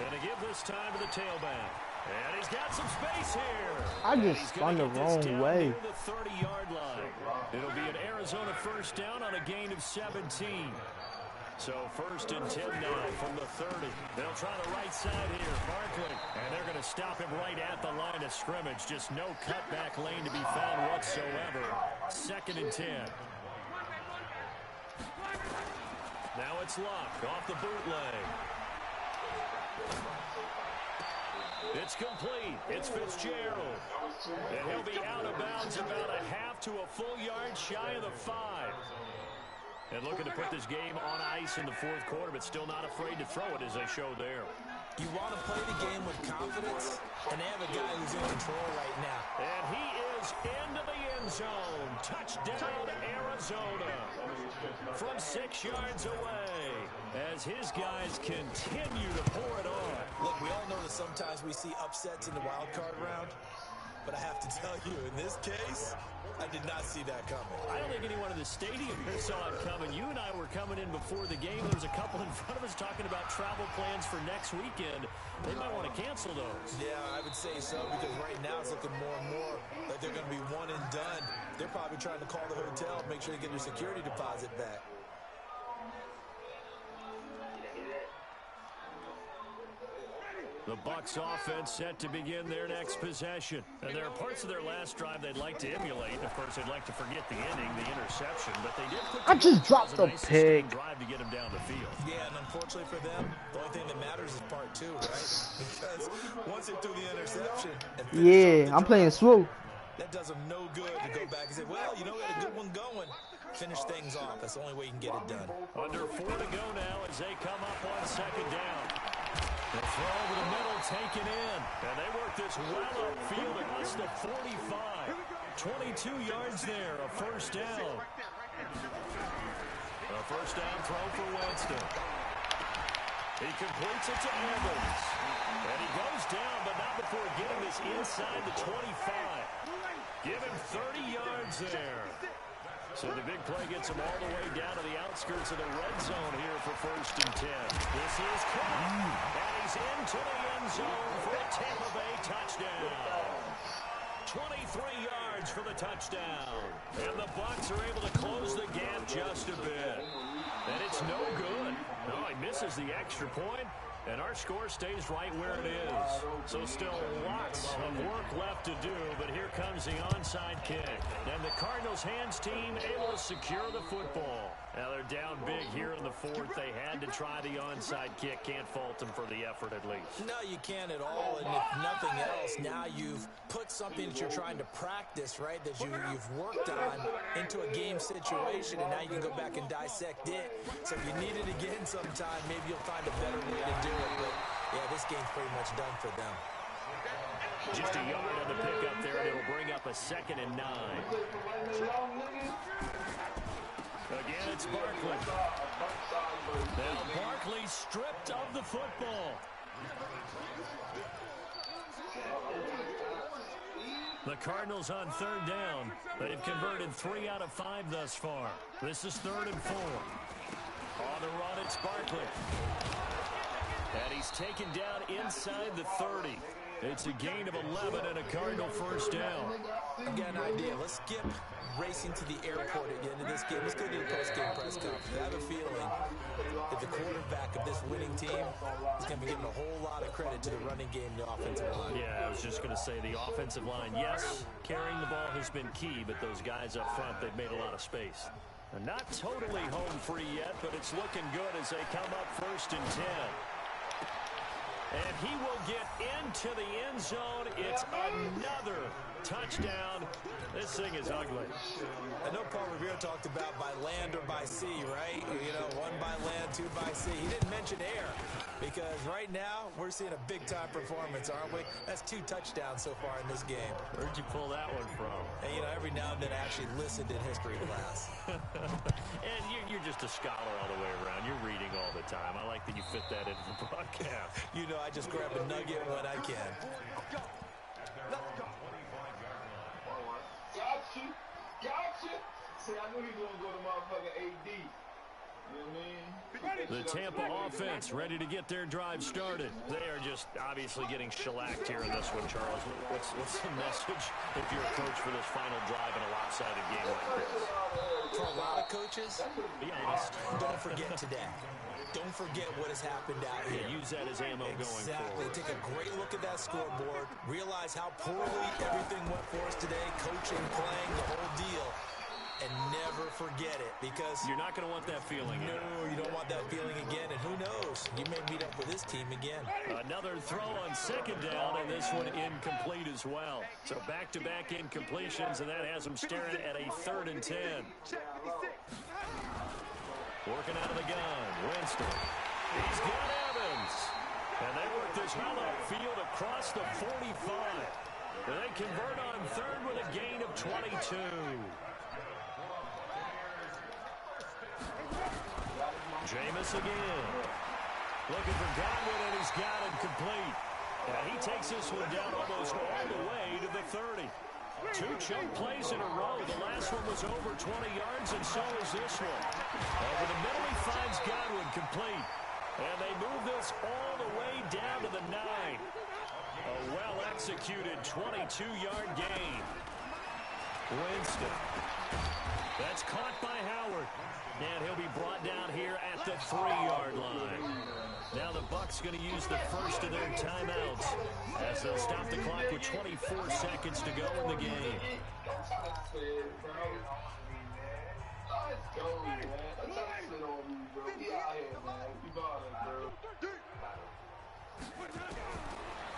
And to give this time to the tailback. And he's got some space here. I just spun the wrong way. The 30-yard line. It'll be an Arizona 1st down on a gain of 17. So 1st and 10 now from the 30. They'll try the right side here, Barkley. And they're going to stop him right at the line of scrimmage. Just no cutback lane to be found whatsoever. 2nd and 10. Now it's Luck off the bootleg. It's complete. It's Fitzgerald. And he'll be out of bounds about a half to a full yard shy of the 5. And looking to put this game on ice in the 4th quarter, but still not afraid to throw it as they show there. You want to play the game with confidence, and they have a guy who's in control right now. And he is into the end zone. Touchdown, Arizona. From 6 yards away as his guys continue to pour it on. Look, we all know that sometimes we see upsets in the wild card round, but I have to tell you, in this case, I did not see that coming. I don't think anyone in the stadium saw it coming. You and I were coming in before the game. There was a couple in front of us talking about travel plans for next weekend. They might want to cancel those. Yeah, I would say so, because right now it's looking more and more like they're going to be one and done. They're probably trying to call the hotel, make sure they get their security deposit back. The Bucs offense set to begin their next possession. And there are parts of their last drive they'd like to emulate. Of course, they'd like to forget the inning, the interception, but they did put I just dropped the nice pick. Drive to get him down the field. Yeah, and unfortunately for them, the only thing that matters is part 2, right? Because once they threw the interception, yeah, I'm playing swoop. That does them no good to go back and say, well, you know, we had a good one going. Finish things off. That's the only way you can get it done. Under 4 to go now as they come up on 2nd down. The throw over the middle taken in. And they work this well upfield across the 45. 22 yards there, a 1st down. A 1st down throw for Winston. He completes it to Evans. And he goes down, but not before getting this inside the 25. Give him 30 yards there. So the big play gets him all the way down to the outskirts of the red zone here for 1st and 10. This is caught. And he's into the end zone for a Tampa Bay touchdown. 23 yards for the touchdown. And the Bucs are able to close the gap just a bit. And it's no good. No, he misses the extra point. And our score stays right where it is. So still lots of work left to do, but here comes the onside kick. And the Cardinals hands team able to secure the football. Now they're down big here in the 4th. They had to try the onside kick. Can't fault them for the effort at least. No, you can't at all. And if nothing else, now you've put something that you're trying to practice, right, that you've worked on into a game situation, and now you can go back and dissect it. So if you need it again sometime, maybe you'll find a better way to do it. But, yeah, this game's pretty much done for them. Just a yard on the pickup there, and it'll bring up a 2nd and 9. Again, it's Barkley. Now Barkley stripped of the football. The Cardinals on 3rd down. They've converted 3 out of 5 thus far. This is 3rd and 4. On the run, it's Barkley. And he's taken down inside the 30. It's a gain of 11 and a Cardinal 1st down. I've got an idea. Let's skip racing to the airport at the end of this game. Let's go to the post-game press conference. I have a feeling that the quarterback of this winning team is going to be giving a whole lot of credit to the running game and the offensive line. Yeah, I was just going to say the offensive line, yes, carrying the ball has been key, but those guys up front, they've made a lot of space. They're not totally home free yet, but it's looking good as they come up 1st and 10. And he will get into the end zone. It's another touchdown. This thing is ugly. I know Paul Revere talked about by land or by sea, right? You know, 1 by land, 2 by sea. He didn't mention air because right now we're seeing a big-time performance, aren't we? That's 2 touchdowns so far in this game. Where'd you pull that one from? And, you know, every now and then I actually listened in history class. And you're just a scholar all the way around. You're reading all the time. I like that you fit that into the broadcast. You know, I just grab a nugget when I can. Gotcha. See, I knew he was going to go to motherfucking AD. You know what I mean? The Tampa offense ready to get their drive started. They are just obviously getting shellacked here in this one, Charles. What's the message if you're a coach for this final drive in a lopsided game like this? For a lot of coaches, be honest. Don't forget today. Don't forget what has happened out here. Yeah, use that as ammo going forward. Exactly. Take a great look at that scoreboard. Realize how poorly everything went for us today. Coaching, playing, the whole deal. And never forget it, because you're not going to want that feeling. No, you don't want that feeling again. And who knows? You may meet up with this team again. Another throw on second down, and this one incomplete as well. So back-to-back incompletions, and that has them staring at a 3rd and 10. Working out of the gun, Winston. He's got Evans. And they work this well upfield across the 45. And they convert on 3rd with a gain of 22. Jameis again. Looking for Godwin, and he's got it complete. He takes this one down almost all the way to the 30. 2 choke plays in a row. The last one was over 20 yards, and so is this one. Over the middle, he finds Godwin complete. And they move this all the way down to the 9. A well-executed 22-yard gain. Winston. That's caught by Howard. And he'll be brought down here at the 3-yard line. Now the Bucs going to use the first of their timeouts as they'll stop the clock with 24 seconds to go in the game.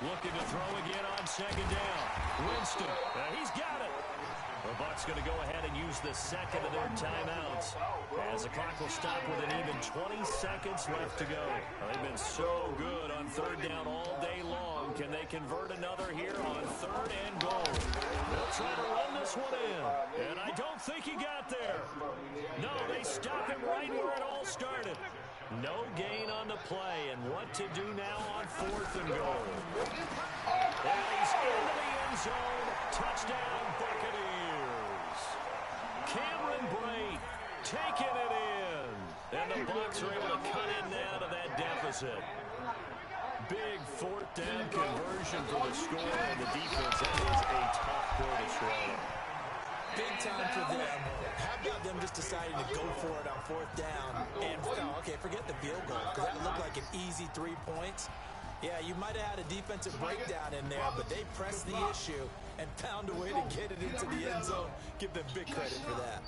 Looking to throw again on second down. Winston, he's got it. The Bucs going to go ahead and use the second of their timeouts as the clock will stop with an even 20 seconds left to go. They've been so good on 3rd down all day long. Can they convert another here on 3rd and goal? They'll try to run this one in, and I don't think he got there. No, they stop him right where it all started. No gain on the play, and what to do now on 4th and goal. And he's into the end zone. Touchdown, Buccaneers. Cameron Brate taking it in. And the Bucs are able to cut in now to that deficit. Big 4th down conversion for the score, and the defense, that is a tough pill to swallow. Big time for them. How about them just deciding to go for it on 4th down? And, okay, forget the field goal, because that looked like an easy 3 points. Yeah, you might have had a defensive breakdown in there, but they pressed the issue and found a way to get it into the end zone. Give them big credit for that.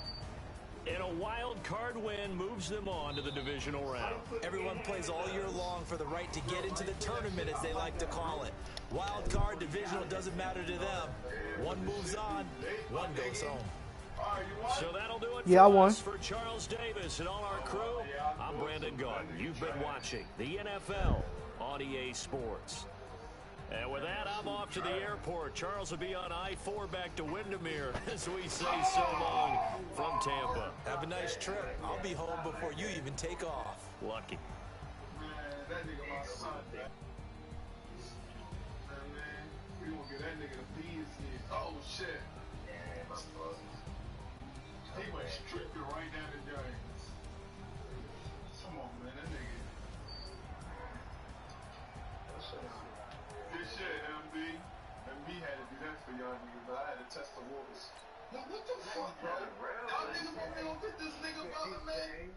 And a wild card win moves them on to the divisional round. Everyone plays all year long for the right to get into the tournament, as they like to call it. Wild card, divisional, doesn't matter to them. One moves on, one goes home. So that'll do it for us. For Charles Davis and all our crew, I'm Brandon Gordon. You've been watching the NFL on EA Sports. And with that, I'm off to the airport. Charles will be on I-4 back to Windermere as we say so long from Tampa. Have a nice trip. I'll be home before you even take off. Lucky. Man, that nigga my son. Man, we gonna get that nigga the bees here. Oh, shit. He went stripping right down the Giants. Come on, man, that nigga. Good shit, MB. MB had to do that for y'all niggas, but I had to test the waters. Yo, what the fuck, bro? Y'all niggas want me to go get this nigga brother, man?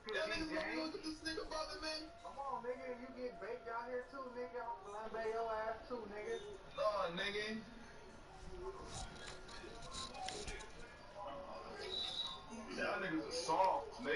Y'all niggas want me to go get this nigga brother, man? Come on, nigga. You get baked out here too, nigga. I'm gonna lay your ass too, nigga. Oh, nigga. Y'all niggas are soft, nigga.